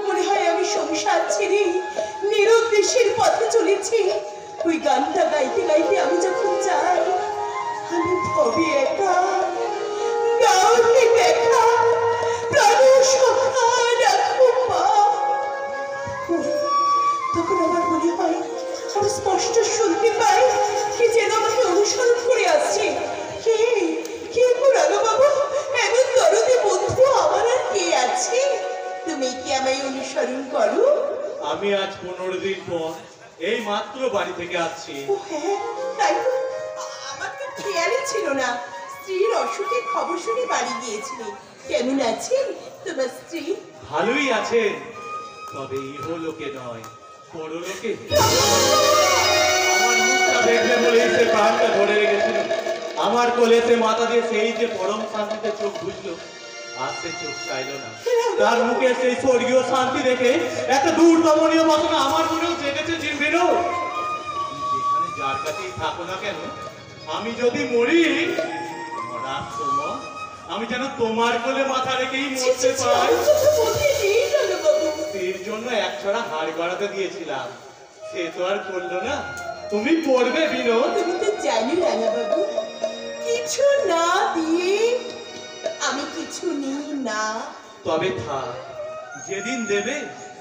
মনে হয় আমি সংসার ছেড়ে নিরুদ্দেশের পথে চলেছি। ওই গানটা গাইতে গাইতে আমি যখন যাই, আমি ভাবি একা, দাও কি দেখা প্রাণ সখা রাখো পা। তখন আমার মনে হয় আমি স্পষ্ট শুনতে পাই কি যেন আমাকে অনুসরণ করে আসছে। কে রাঘবাবু, এমন দরদে বন্ধু আমার আর কে আছে? তুমি কি আমায় অনুসরণ করো? আমি আজ 15 দিন পর এই মাত্র বাড়ি থেকে আসছি। ও হ্যাঁ, তাই তো। আমার তো খেয়ালই ছিল না। স্ত্রীর অসুখের খবর শুনে বাড়ি গিয়েছিলে। কেমন আছেন তোমার স্ত্রী? ভালোই আছেন, তবে ইহলোকে নয় পরলোকে। আমার মুখটা দেখলে বলেই সে প্রাণটা ধরে রেখেছিল। আমার কোলে সে মাথা দিয়ে সেই যে পরম শান্তিতে চোখ বুঝলো, আর সে চোখ চাইল না। তার মুখে সেই স্বর্গীয় শান্তি দেখে একটা দূরদমনীয় বাসনা আমার মনেও জেগেছে জিম্বিনো। যেখানে যার কাছেই থাকো না কেন, আমি যদি মরি মরার সময় আমি যেন তোমার কোলে মাথা রেখেই মরতে পাই। এর জন্য একছড়া হাড় গড়াতে দিয়েছিলাম, সে তো আর করলো না। তুমি পড়বে বিনোদ। তুমি তো জানি রাঙাবাবু, কিছু না দিয়ে আমি কিছু নিই না। তবে থাক, যেদিন দেবে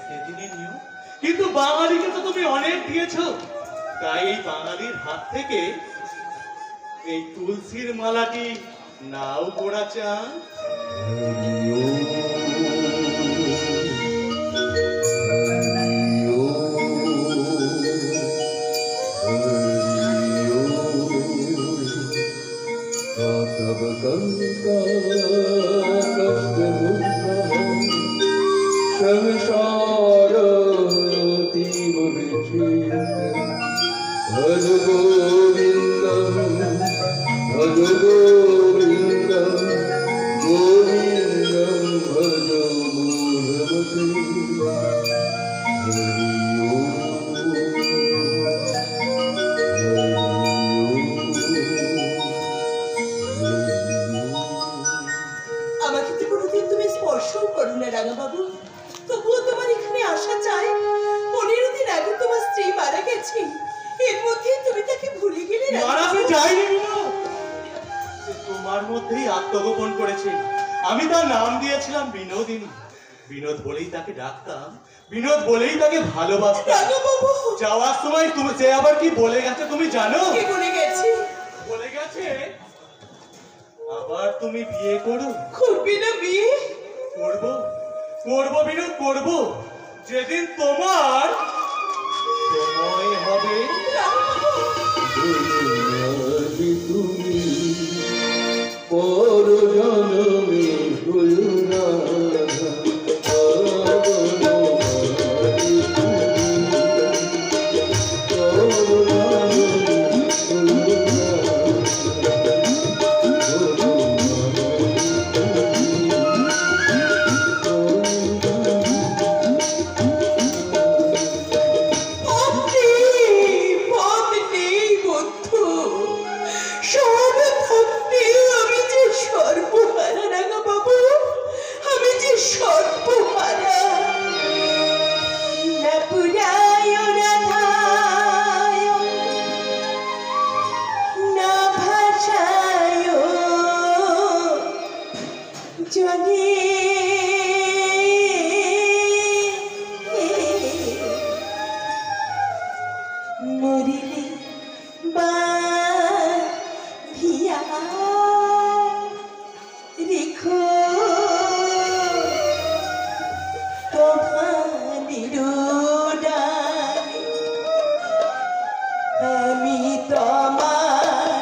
সেদিনই নিও। কিন্তু বাঙালিকে তো তুমি অনেক দিয়েছো, তাই এই বাঙালির হাত থেকে এই তুলসীর মালাটি নাও পড়া চান। ভজ গোবিন্দম ভজ গোবিন্দম গোবিন্দম ভজ মূঢ়মতে। হরি ওম আমাকে তো কোনোদিন তুমি স্পর্শও করো না রাঙাবাবু, তবুও তোমার এখানে আসা চাই। 15 দিন আগে তোমার স্ত্রী মারা গেছে, এর মধ্যে তুমি তাকে ভুলে গেলে। মারাতে যাইনি বিনোদ, সে তোমার মধ্যেই আত্মগোপন করেছে। আমি তার নাম দিয়েছিলাম বিনোদিনী। বিনোদ বলেই তাকে ডাকতাম, বিনোদ বলেই তাকে ভালোবাসতাম। রাঙাবাবু, যাওয়ার সময় তুমি সে আবার কি বলে গেছে তুমি জানো? কে বলে গেছে? বলে গেছে আবার তুমি বিয়ে করো। করবি না বিয়ে? করবো করবো বিনোদ, করবো যেদিন তোমার সময় হবে। দুনিয়াতে তুমি পর জনমে হইও না। মরিলে বাঁধিয়া রেখো তোমাদের ডালে। আমি তোমার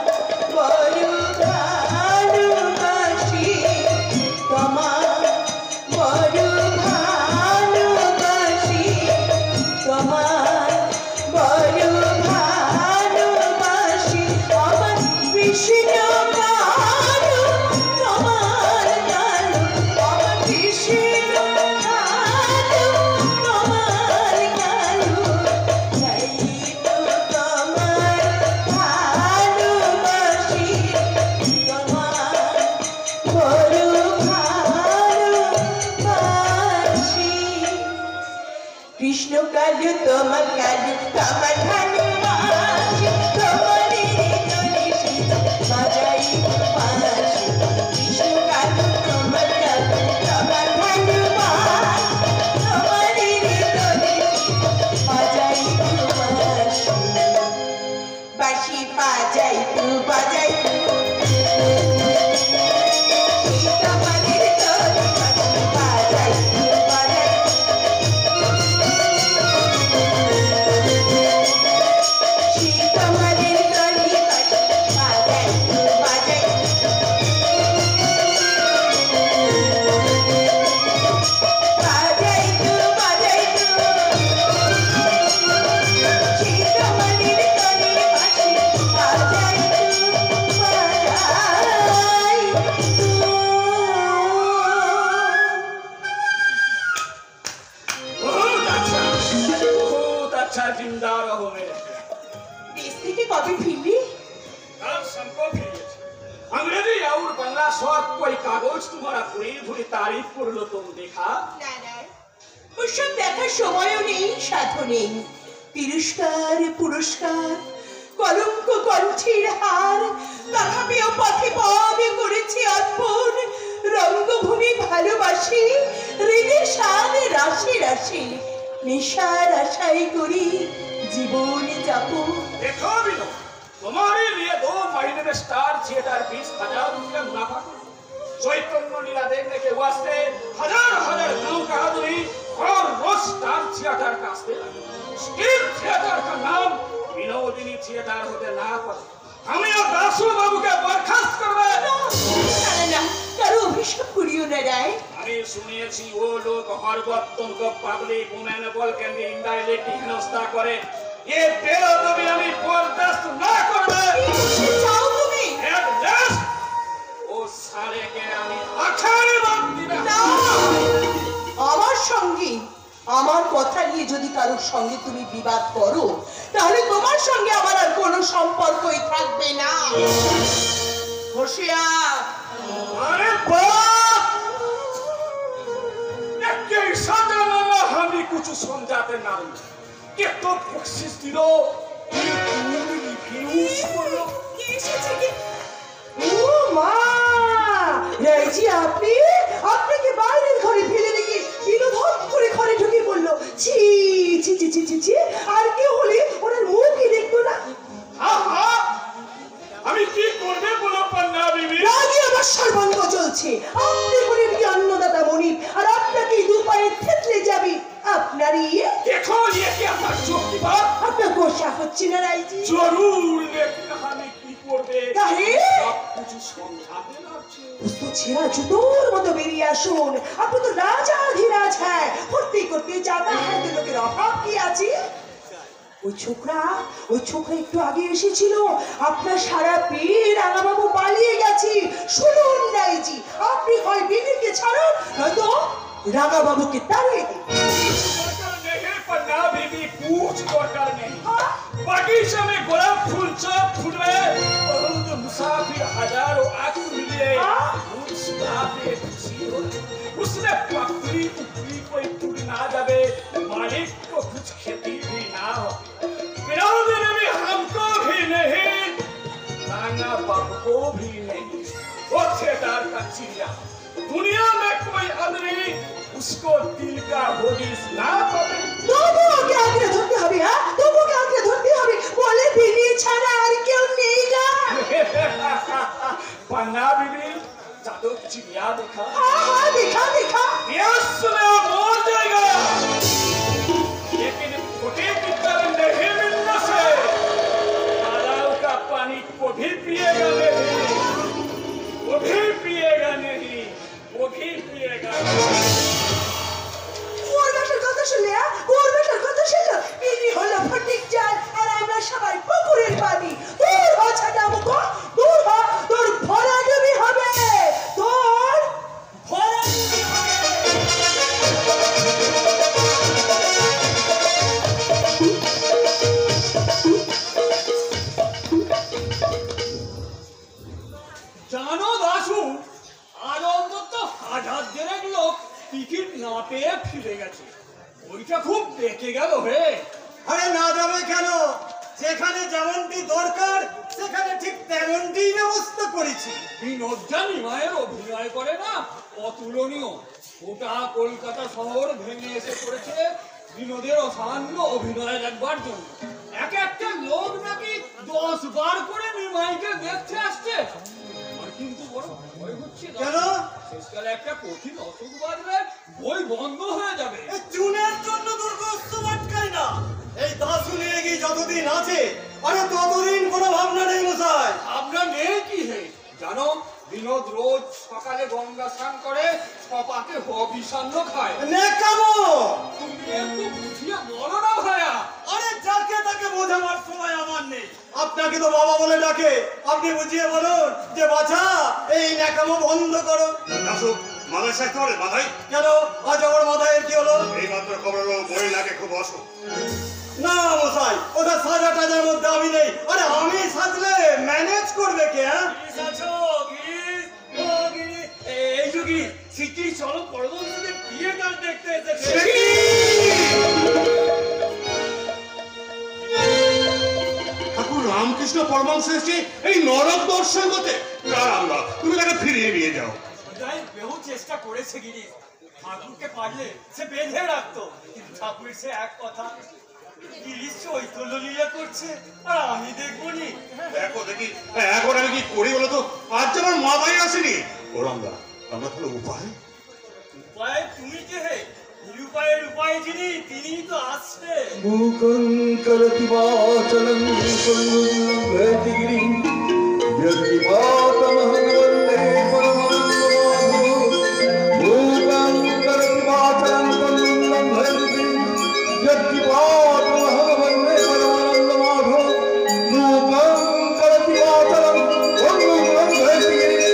বড় ভালোবাসি, তোমার বড় ভালোবাসি, তোমার বড় ভালোবাসি। আমার কৃষ্ণ কালো, তোমার কালো, আমার কৃষ্ণ কালো, তোমার কালো। তাই তো তোমার ভালোবাসি, তোমার বড় ভালোবাসি। কৃষ্ণ কালু তোমার কালু, তোমার ভালোবাসি, তোমার বাজাই বাঁশি। কৃষ্ণ কালু তোমার কালু, তোমার ভালোবাসি, তোমার বাজাই বাঁশি। বাঁশি বাজাই তু বাজাই তু, তোমাদের তরি বাঁশি বাজাই তু বাজাই তু। তোমাদের তরি বাঁশি বাজাই তু বাজাই তু। বাজাই তু বাজাই তু, তোমাদের তরি বাঁশি বাজাই তু বাজাই তু। बहुत अच्छा जिंदा रहो मेरे। দেশ থেকে কবে ফিরবি? कल सबको फिरिए अंग्रेजी और बांग्ला सब कोई कागज तुम्हारा पूरी पूरी तारीफ कर लो तुम देखा। না না, ওসব দেখার সময়ও নেই, সাধও নেই। তিরস্কার পুরস্কার, কলঙ্ক কণ্ঠের হার, তথাপিও পথে পদে করেছি অর্পণ। রঙ্গভূমি ভালোবাসি, হৃদয় সাদ রাশি রাশি। নেশার আশাই করি জীবন যাপন। देखो बिनो तुम्हारे लिए 2 महीने में स्टार थिएटर 20,000 रुपया मुनाफा करो। चैतन्य लीला देखने के वास्ते हजार हजार गांव का आदमी और रोज स्टार थिएटर का स्टील थिएटर का नाम विनोदिनी थिएटर होते ना पारे। हमें और दासू बाबू के बर्खास्त करवे। না না না, কারো অভিশাপ করিও না রায়। আমি শুনেছি ও লোক হরবত্তঙ্গ পাবলিক উমেন বলকে ইনডাইরেক্টলি হেনস্থা করে। ये बेअदबी আমি বরদাস্ত না করবে। কি চাও তুমি? এক দেশ ও সালেকে আমি আখানে বাদ দিবে না, আমার সঙ্গে আমার কথা নিয়ে যদি কারোর সঙ্গে তুমি বিবাদ করো, তাহলে তোমার সঙ্গে আমার আর কোনো সম্পর্কই থাকবে না। হোশিয়ার। আরে বাপ একে সাজা না আমি কিছু সমঝাতে না কে তো বকশিশ দিল রিভিউস করলো। কি এসেছে কি? ও মা, রাইজি আপনি আপনাকে বাইরের ঘরে ফেলে রেখে বিনোধন করে ঘরে ঢুকে পড়লো। ছি ছি ছি ছি ছি ছি, আর কেউ হলে ওনার মুখই দেখতো না। আহা আমি কি করবে বলো পান্না বিবি। রাগে আমার সর্বাঙ্গ জ্বলছে। আপনি হলেন কি অন্নদাতা মনিব, আর আপনাকে দু পায়ে থেতলে যাবে আপনার ইয়ে। দেখো ये क्या আপনার চোখ কি বাত আপনার গোসা হচ্ছে না রাইজি? জরুর দেখতে আমি কি করবে কাহে? সব কিছু সমঝাতে লাগছে। তো ছেঁড়া জুতোর মতো বেরিয়ে আসুন। আপনি তো রাজাধিরাজ, হ্যাঁ, করতে করতে জানা হ্যাঁ তো লোকের অভাব কি আছে। ওই ছোকরা একটু আগে এসেছিল। আপনার সারা পেয়ে রাঙাবাবু পালিয়ে গেছে। শুনুন রাইজি, আপনি হয় বিবিকে ছাড়ুন, নয়তো রাঙাবাবুকে তাড়িয়ে দিন। दरकार नहीं पन्ना बीबी कुछ दरकार नहीं। बगीचे में गुलाब फूल सब फूल रहे और हम जो मुसाफिर हजारों आंसू मिले मुस्कुराते खुशी हो। उसने पकड़ी उपड़ी कोई टूट ना जावे, मालिक को कुछ खेती भी ना हो। विनोद ने भी हमको भी नहीं, राना बाबू को भी नहीं। वो थिएटर का चिड़िया दुनिया में कोई आदमी उसको दिल का होदिस ना पावे। তবু ওকে আঁকড়ে ধরতে হবে, হ্যাঁ, তবু ওকে আঁকড়ে ধরতে হবে। चिड़िया देखा? हाँ हाँ देखा देखा। यस मैं और जाएगा, लेकिन छोटे की तरह नहीं मिलने से तालाब का पानी को भी पिएगा नहीं, वो भी पिएगा नहीं, वो भी पिएगा नहीं। ওর কথা শুনলে ওর কথা শুনলো ইনি হলো ফটিক জাল আর আমরা সবাই পুকুরের পানি। দূর হ ছানা মুখ, দূর হ, তোর ভরা ডুবি হবে, তোর ভরা ডুবি জানো দাশু, আজ অন্তত 1000 জনের লোক টিকিট না পেয়ে ফিরে গেছে। ওইটা খুব বেঁকে গেল হে। আরে না যাবে কেন? যেখানে যেমনটি দরকার সেখানে ঠিক তেমনটি ব্যবস্থা করেছি। বিনোদ জানি মায়ের অভিনয় করে না, অতুলনীয়। গোটা কলকাতা শহর ভেঙে এসে পড়েছে বিনোদের অসামান্য অভিনয় দেখবার জন্য। এক একটা লোক নাকি 10 বার করে নিমাইকে দেখতে আসছে। আমার কিন্তু বড় ভয় হচ্ছে। কেন? শেষকালে একটা কঠিন অসুখ বাঁধবে, বই বন্ধ হয়ে যাবে। এই চুনের জন্য দুর্গোৎসব আটকায় না। এই দাসু নিয়ে গিয়ে যতদিন আছে আরে ততদিন কোনো ভাবনা নেই মশাই। আপনার নেই কি হে? জানো বিনোদ রোজ সকালে গঙ্গা স্নান করে সপাকে হবিষান্ন খায়। নেকামো! তুমি একটু বুঝিয়ে বলো না ভাইয়া। আরে যাকে তাকে বোঝাবার সময় আমার নেই। আপনাকে তো বাবা বলে ডাকে, আপনি বুঝিয়ে বলুন যে বাছা এই নেকামো বন্ধ করো। দাসু মাথায় সাজতে পারে মাথায়? কেন আজ আমার মাথায় কি হলো? এই মাত্র খবর হলো মহিলাকে খুব অসুখ। না মশাই, ওটা সাজা টাজার মধ্যে আমি নেই। আরে আমি সাজলে ম্যানেজ করবে কে? হ্যাঁ গিরিশ আছো, গিরিশ, ও গিরিশ। এই যে গিরিশ, শিগগিরই চলো পরবর্তীতে থিয়েটার দেখতে এসেছে। ঠাকুর রামকৃষ্ণ পরমহংস এসেছে এই নরক দর্শন করতে। রামদা তুমি তাকে ফিরিয়ে নিয়ে যাও। তাই বহু চেষ্টা করেছে গিরিশ, ঠাকুরকে পারলে সে বেঁধে রাখতো, কিন্তু ঠাকুর সে এক কথা, গিরিশ চৈতন্য লীলা করছে আর আমি দেখবো নি। দেখো দেখি এখন আমি কি করি বলো তো? আজ আমার মাথায় আসেনি। ও রামদা, আমরা তাহলে উপায়? উপায় তুমি কে হে? নিরুপায়ের উপায় যিনি, তিনিই তো আসছে। मूकं करति वाचलं कुर्वन्नभेतिगिरिं यत्किपातमहं वन्दे परमानन्दमाधवं। मूकं करति वाचलं कुर्वन्नभेतिगिरिं यत्किपातमहं वन्दे परमानन्दमाधवं। मूकं करति वाचलं कुर्वन्नभेतिगिरिं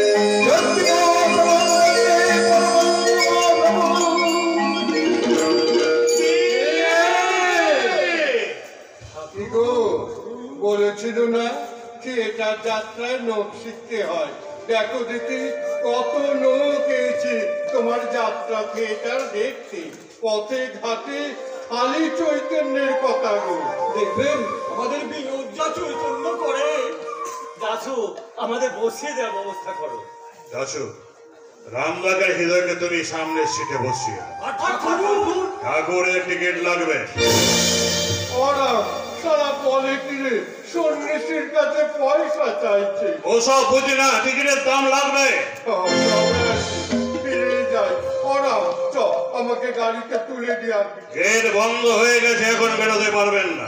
यत्किपातमहं वन्दे परमानन्दमाधवं। গো বলেছিল না থিয়েটার যাত্রায় নোট শিখতে হয়। দেখো দেখি কত লোক এসেছে তোমার যাত্রা থিয়েটার দেখতে। পথে ঘাটে খালি চৈতন্যের কথা গো। দেখবেন আমাদের বিনোদ যা চৈতন্য করে। দাসু আমাদের বসিয়ে দেওয়ার ব্যবস্থা করো। দাসু রামদাকে হৃদয়কে তুমি সামনে সিটে বসিয়ে দাও। আর ঠাকুর ঠাকুরের টিকিট লাগবে। ওরা সারা বলে কিরে সন্ন্যাসীর কাছে পয়সা চাইছে। ওসব বুঝি না, টিকিটের দাম লাগবে। ফিরে যাই। ওরা চ আমাকে গাড়িতে তুলে দিয়ে আসবি। গেট বন্ধ হয়ে গেছে, এখন বেরোতে পারবেন না।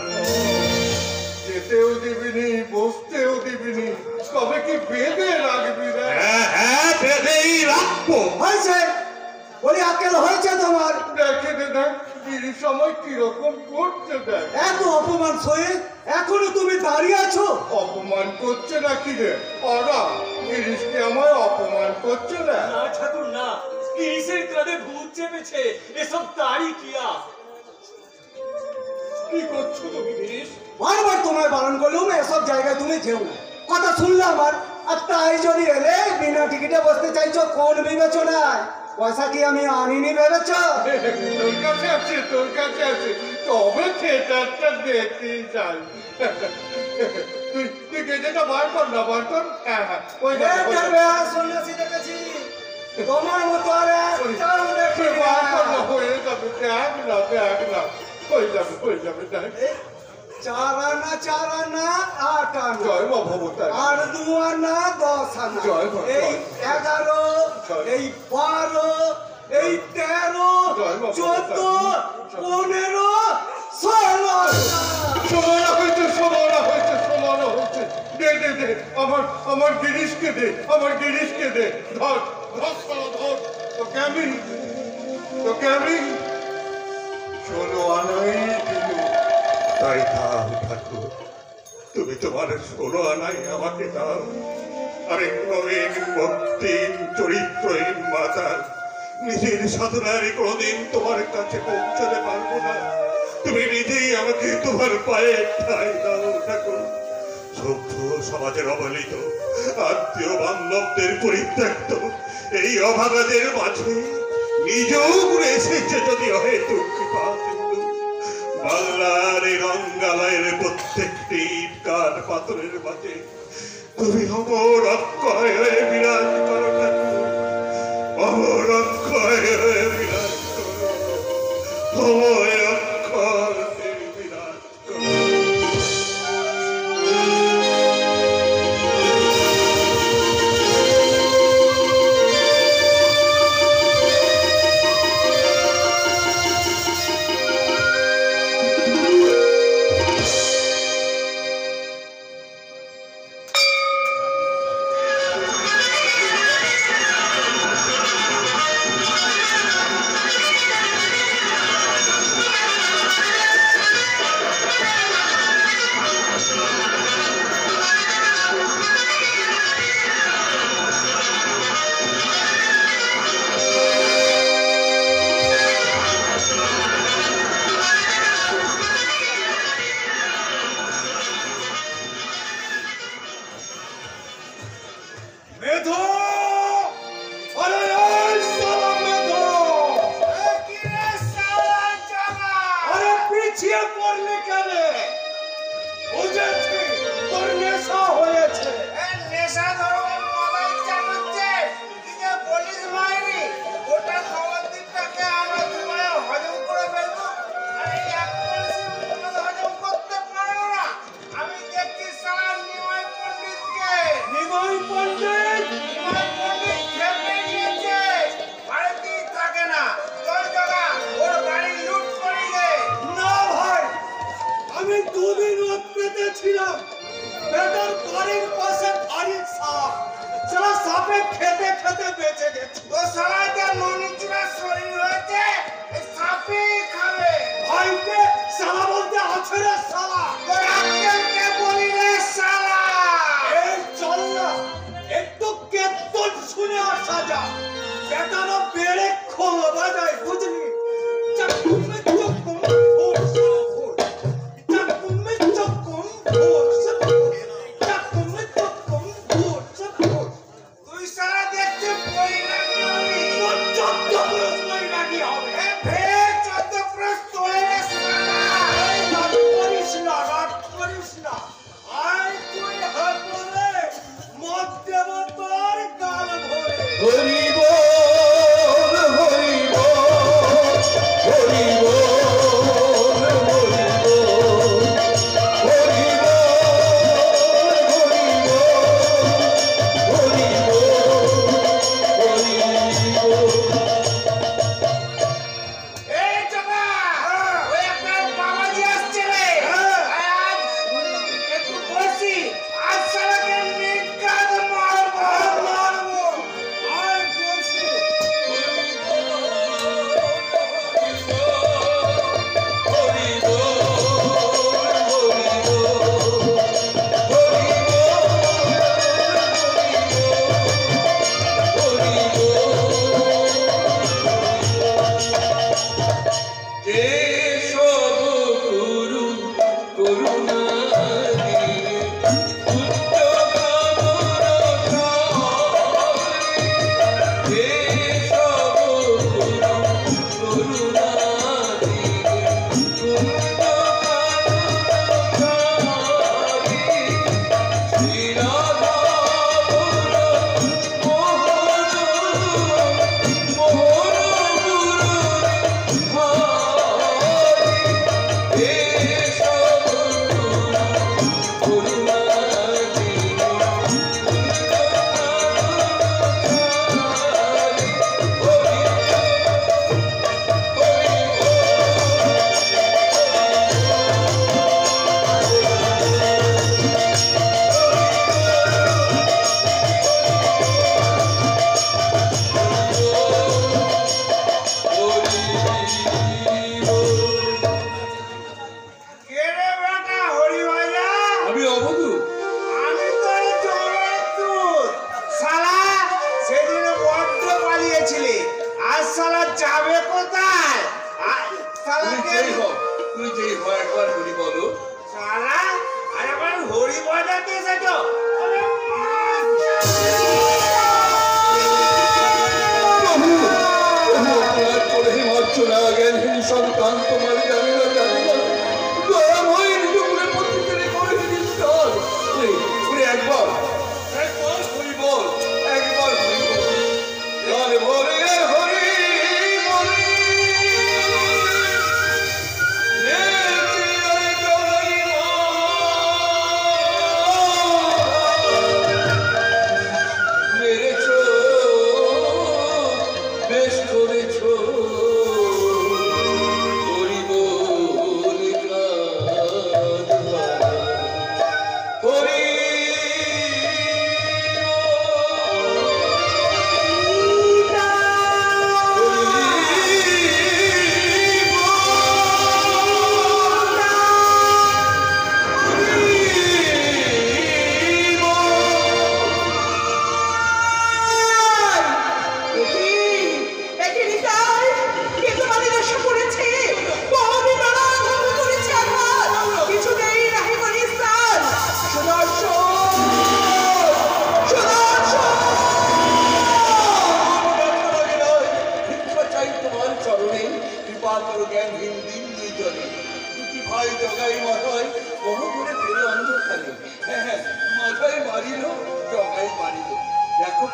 যেতেও দিবিনি বসতেও দিবিনি, তবে কি বেঁধে রাখবি রে? হ্যাঁ হ্যাঁ বেঁধেই রাখবো। হয়েছে বলি আকেল হয়েছে তোমার। দেখে দে দেখ বিড়ির সময় কিরকম করছে দেখ। এত অপমান সয়ে এখনো তুমি দাঁড়িয়ে আছো। অপমান করছে নাকি রে? ওরা গিরিশকে আমায় অপমান করছে না। না ঠাকুর না, গিরিশের কাঁধে ভূত চেপেছে, এসব তারই কিয়া। কি করছো তুমি গিরিশ? বারবার তোমায় বারণ করলুম এসব জায়গায় তুমি যেও না, কথা শুনলে আমার। আর তাই যদি এলে বিনা টিকিটে বসতে চাইছো কোন বিবেচনায়? পয়সা কি আমি আনিনি ভেবেছ? তোর কাছে আছে, তোর কাছে আছে, তবে থিয়েটারটা দেখতে যাই। তুই তুই গেজেটা বার কর না, বার কর। হ্যাঁ হ্যাঁ ওই সন্ন্যাসী দেখেছি তোমার মতো আর একটাও দেখি না। বার কর না, হয়ে যাবে। দেখ না দেখ না, হয়ে যাবে হয়ে যাবে। দেখ চার আনা 8 আনা। জয় মা ভবতার। আর 2 আনা 10 আনা। জয় মা, এই জয়। 11, এই 12, এই 13, 14, 15, 16 সমানা হয়েছে, সমানা হয়েছে, সমানা হয়েছে। দে দে দে, আমার গিরিশকে দে, আমার গিরিশকে দে। ধর ধর শালা, ধর। তোকে আমি 16 আনাই দিল। তাই দাও ঠাকুর, তুমি তোমার 16 আনাই আমাকে দাও। আরেক নবীন ভক্তিহীন চরিত্রহীন মাতার নিজের সাধনায় কোনোদিন তোমার কাছে পৌঁছাতে পারবো না। তুমি নিজেই আমাকে তোমার পায়ে ঠাঁই দাও ঠাকুর। সভ্য সমাজের অবহেলিত আত্মীয় বান্ধবদের পরিত্যক্ত এই অভাগাদের মাঝে নিজেও ঘুরে এসেছে যদি হয় কৃপা সিন্ধু। বাংলার এই রঙ্গালয়ের প্রত্যেকটি কাঠ পাথরের মাঝে তুমি অমর অক্ষয় হয়ে বিরাজ করো ঠাকুর, অমর অক্ষয় হয়ে বিরাজ করো, অমর অক্ষয় হয়ে বিরাজ করো। মেধো, আরে ওই শালা মেধো, আরে পিছিয়ে পড়লি কেন? বুঝেছি তোর নেশা হয়েছে। নেশা ধরনের মোবাইল চালাচ্ছে, কি যে বলিস মাইরি, ওটা খাবার দিকটাকে আমরা দুবারে হজম করে ফেলবো। আর এই এক কলসি মদ হজম করতে পারো না। আমি দেখছি সারা নিমাই পণ্ডিতকে। নিমাই পণ্ডিত, নিমাই পণ্ডিত খেপে গিয়েছে, বাড়িতেই থাকে না। তোর জগা ওর বাড়ি লুট করে দে। না ভাই, আমি দুদিন ওত পেতেছিলাম। বেটার বাড়ির পাশে ভারী সাপ, সারা সাপে খেতে খেতে বেঁচে গেছে। ও সারা যা ননিচুরা শরীর হয়েছে, এই সাপই খাবে। ভাইকে সালা বলতে আছে রে সালা। তোর আক্কেলকে বলি রে শালা। এই চল না, একটু কেতন শুনে আসা যাক। বেটারা বেড়ে খোল বাজায়, বুঝলি? চাকুমে চকুম ভোর সারা ভোর, চাকুমে চকুম ভোর সারা ভোর, চাকুমে চকুম ভোর সারা ভোর। তুই সারা দেখছি পরিণামী হবি। তোর 14 বরস বৈরাগী হবে। এ ফের 14 প্রস তোলে রে শালা। এই রাগ করিস না, রাগ করিস না। আয় তুই হাত বলে, মদ দেব তোর গাল ভরে। হরি বল, হরি বল, হরি বল, হরি বল, হরি বল, হরি বল, হরি বল। এই জগা, ওই আপনার বাবাজি আসছে রে। আজ একটু বসি, আজ শালাকে নির্ঘাত মারবো। মারবো, আয় বলছি। Hey,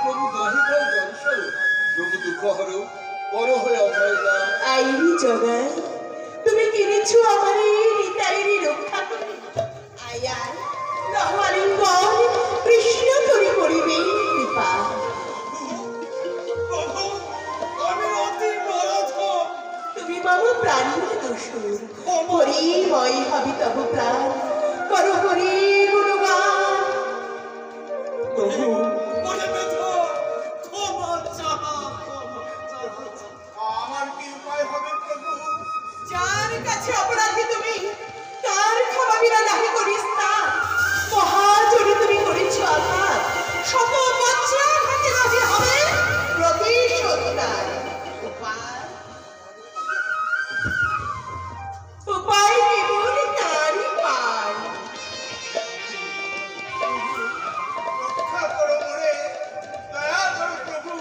প্রভু দহিতার জনস্বরূপ প্রভু দুঃখ হরো বড় হয়ে অভয় দাও। আইরি জগাই তুমি কিনেছো আমার এই নিতাইরি রক্ষা করে আয়ার নহলিঙ্গন কৃষ্ণ করি করিবে কৃপা প্রভু আমি অতি নরধ তুমি বাবু প্রাণীর দোষুর হরিময় হবি তব প্রাণ করো হরি গুণগান প্রভু বলে ব্যথা ক্ষমা চাহা ক্ষমা চাহা। আমার কি উপায় হবে প্রভু? যার কাছে অপরাধী তুমি তার ক্ষমা বিনা নাহি করিস তা মহাজনে তুমি করেছ আঘাত শত বৎসর হাতে নাহি হবে প্রতিশোধ তার উপায় কেবল তারই পায় রক্ষা করো মোরে, দয়া করো প্রভু,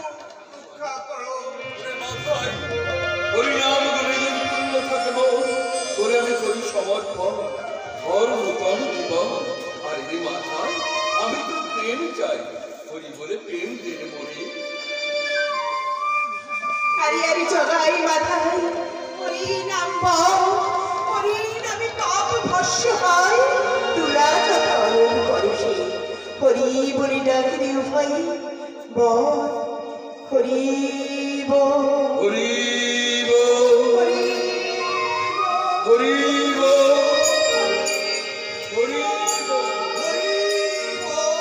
রক্ষা করো। ওরে মাথায় হরিনাম গুণে পূর্ণ থাকে মোর, তোরে আমি করি সমর্পণ, ঘর নূতন জীবন। আর রে মাথায় আমি তো প্রেম চাই, হরি বলে প্রেম দেনে মোরে। আরে আরে জগাই মাথায় হরি নাম বল হরি নামে পাপ ভস্য হয় তুলা তরণ পরশে হরি বলি ডাকি দিও ভাই বল হরি বল হরি বল, হরি হরি বল, হরি বল, হরি বল।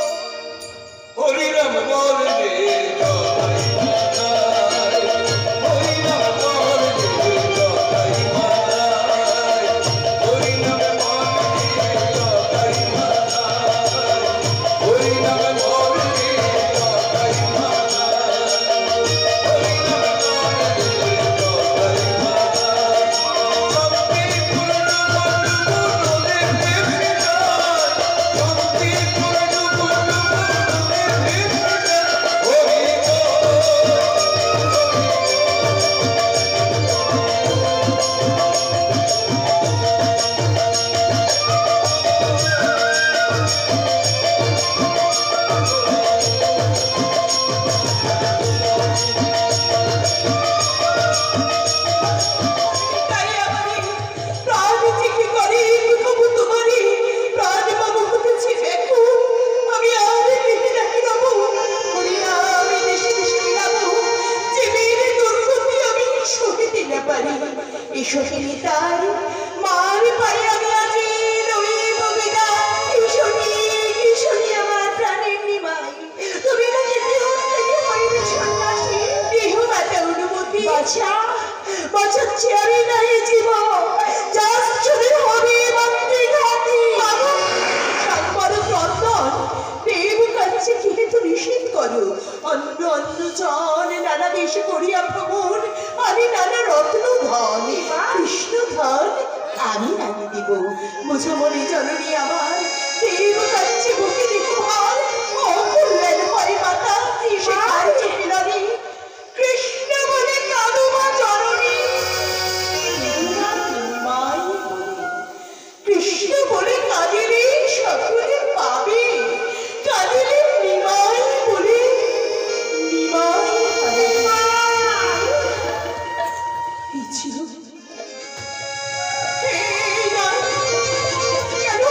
হরি নাম বল রে জগাই মাতায়, হরি নাম বল রে জগাই মাতায়, হরি নাম বল রে জগাই মাতায়, হরি নাম বল রে জগাই মাতায়, হরি নাম বল রে জগাই মাতায়। শক্তি পূর্ণ পূর্ণ দেহে যায়, শক্তি পূর্ণ পূর্ণ দেহে যায়, হরি তাই আমারে প্রাণ চিঠি করে কবু তোমারে প্রাণ বাবু হতেছি দেখো আমি আর লিখে রাখি রব হরি নামে দেশে দেশে বিলাবো জীবের দুর্গতি আমি সহিতে না পারি এই সহিনী তার মার পায়ে আমি আজি রইব বিদায় কিশোরী আমার প্রাণের নিমাই তুমি না যেতে হতে হইবে সন্ন্যাসী দেহ মাতা অনুমতি বাছা বাছা চেয়ারে নাই জীব যার চলে হবে মাতৃ ঘাতি সাম্বর প্রর্দন দেব কাছে খেতে তো নিষেধ করো অন্য অন্য জন নানা দেশে করিয়া ভ্রমণ আমি নানা রত্ন ধন কৃষ্ণ ধন আমি রানী দিব বুঝো মনে জননী আমার দেব কাছে বুকে দেখো ভার অকল্যাণ হয় মাতা সে কার চোখে লাগে কৃষ্ণ বলে কাঁদো মা জননী মাই বলে কৃষ্ণ বলে কাঁদিলে সকলে পাবে কাঁদিলে নিমাই বলে নিমাই হবে এই ছিল হে না কেন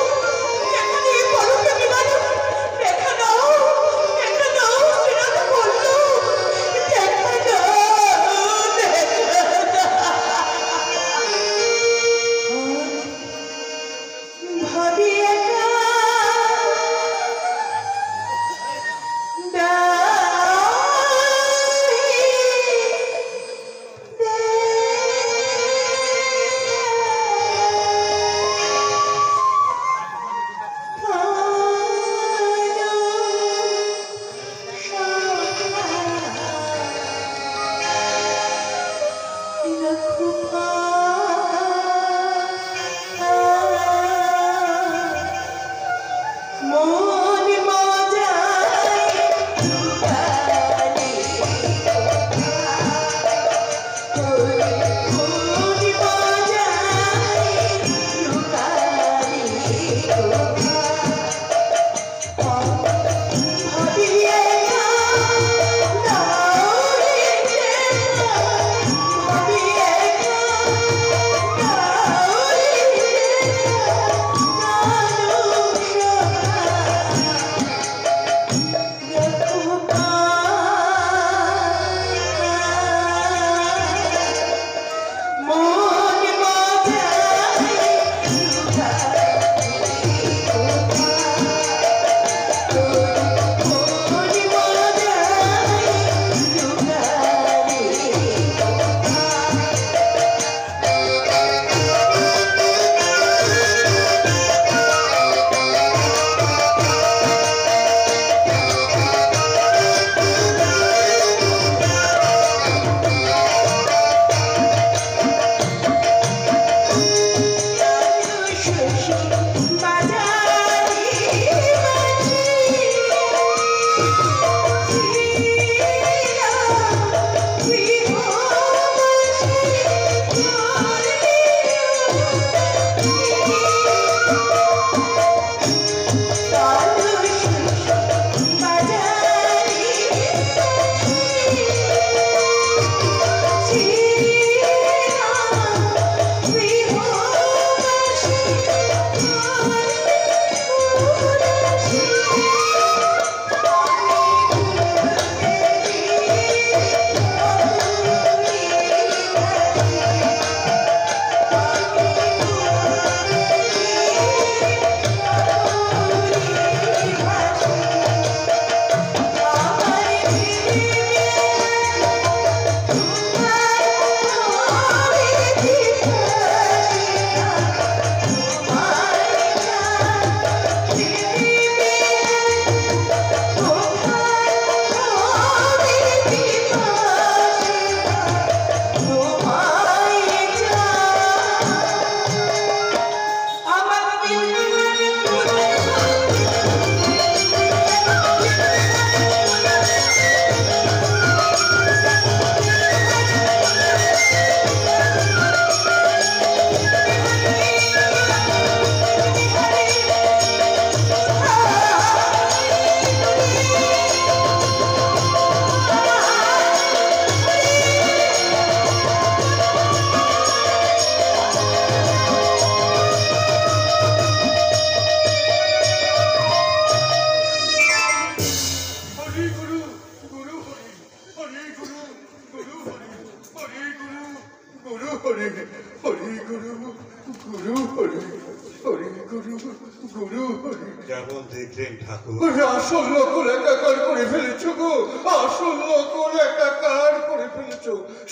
যেমন দেখলেন ঠাকুর, আসল নকল একাকার করে ফেলেছ গো, আসল নকল একাকার করে ফেলেছ।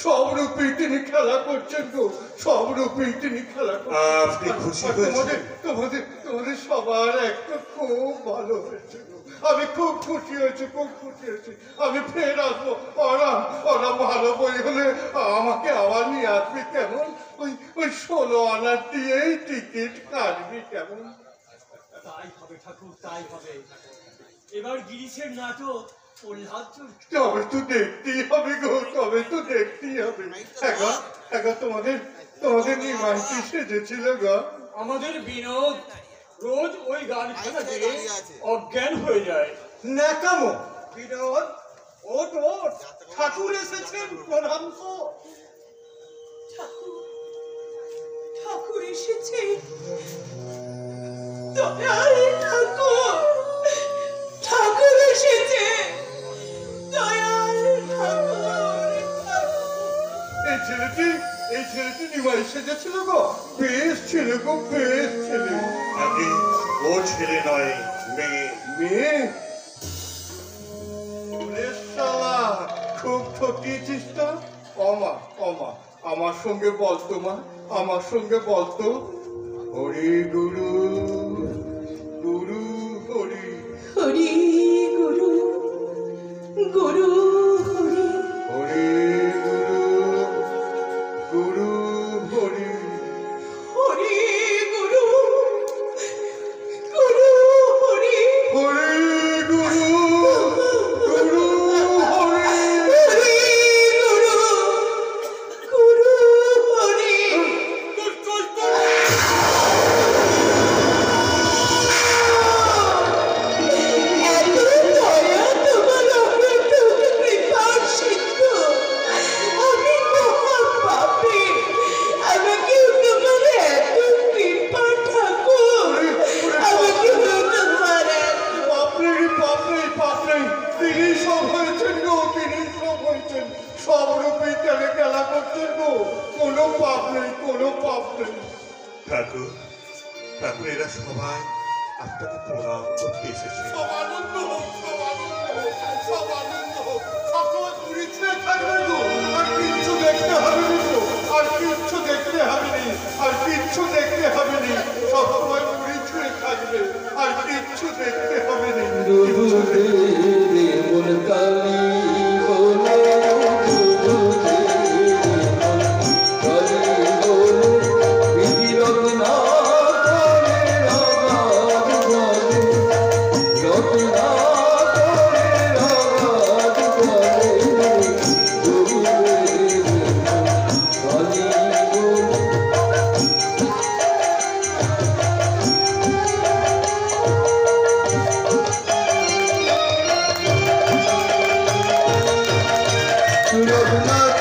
সব রূপেই তিনি খেলা করছেন গো, সব রূপেই তিনি খেলা করছেন। আপনি খুশি আর হয়েছেন? তোমাদের সবার একটা খুব ভালো হয়েছে গো। আমি খুব খুশি হয়েছি, খুব খুশি হয়েছি। আমি ফের আসবো। ওরা ভালো বই হলে আমাকে আবার নিয়ে আসবি কেমন? ওই 16 আনা দিয়েই টিকিট কাটবি কেমন? তাই হবে ঠাকুর, তাই হবে। এবার গিরিশের নাটক প্রহ্লাদ তবে তো দেখতেই হবে গো, তবে তো দেখতেই হবে। এখন তোমাদের নিমাই কি সেজেছিল গো? আমাদের বিনোদ রোজ ওই গান খানা দিয়ে অজ্ঞান হয়ে যায়। ন্যাকামো বিনোদ, ওট ওট, ঠাকুর এসেছেন, প্রণাম কর। ঠাকুর এসেছে, দয়াল ঠাকুর, ঠাকুর এসেছে, দয়াল ঠাকুর। এই ছেলেটি নিমাই সেজেছিল গো, বেশ ছেলে গো, বেশ ছেলে। আপনি ও ছেলে নয়, মেয়ে। মেয়ে? ওরে শালা, খুব ঠকিয়েছিস তো। অমা আমার সঙ্গে বলতো মা, আমার সঙ্গে বলতো। হরি গুরু গুরু হরি, হরি গুরু, গুরু হরি, হরি গুরু গুরু হরি, হরি গুরু, গুরু হরি, হরি গুরু গুরু হরি। হরি গুরু, গুরু হরি। এত দয়া তোমার অনন্ত কৃপার সিন্ধু। আমি মহা পাপী, আমাকে তোমার এত কৃপা ঠাকুর, আমাকে তোমার বাপরে, তিনি সব হয়েছেন গো, তিনি সব হয়েছেন। সব রূপে খেলা করছেন গো, কোনো পাপ নেই, কোনো পাপ নেই। ঠাকুর, এরা সবাই আপনাকে প্রণাম করতে এসেছে। সব আনন্দ হোক, সব আনন্দ হোক, সব আনন্দ হোক। সবসময় পুরী ছেড়ে থাকবে গো, আর কিচ্ছু দেখতে হবে না গো, আর কিচ্ছু দেখতে হবে নি, আর কিচ্ছু দেখতে হবে নি। সবসময় পুরী ছেড়ে থাকবে, আর কিচ্ছু দেখতে হবে নি, কিচ্ছু দেখতে হবে নি। কালী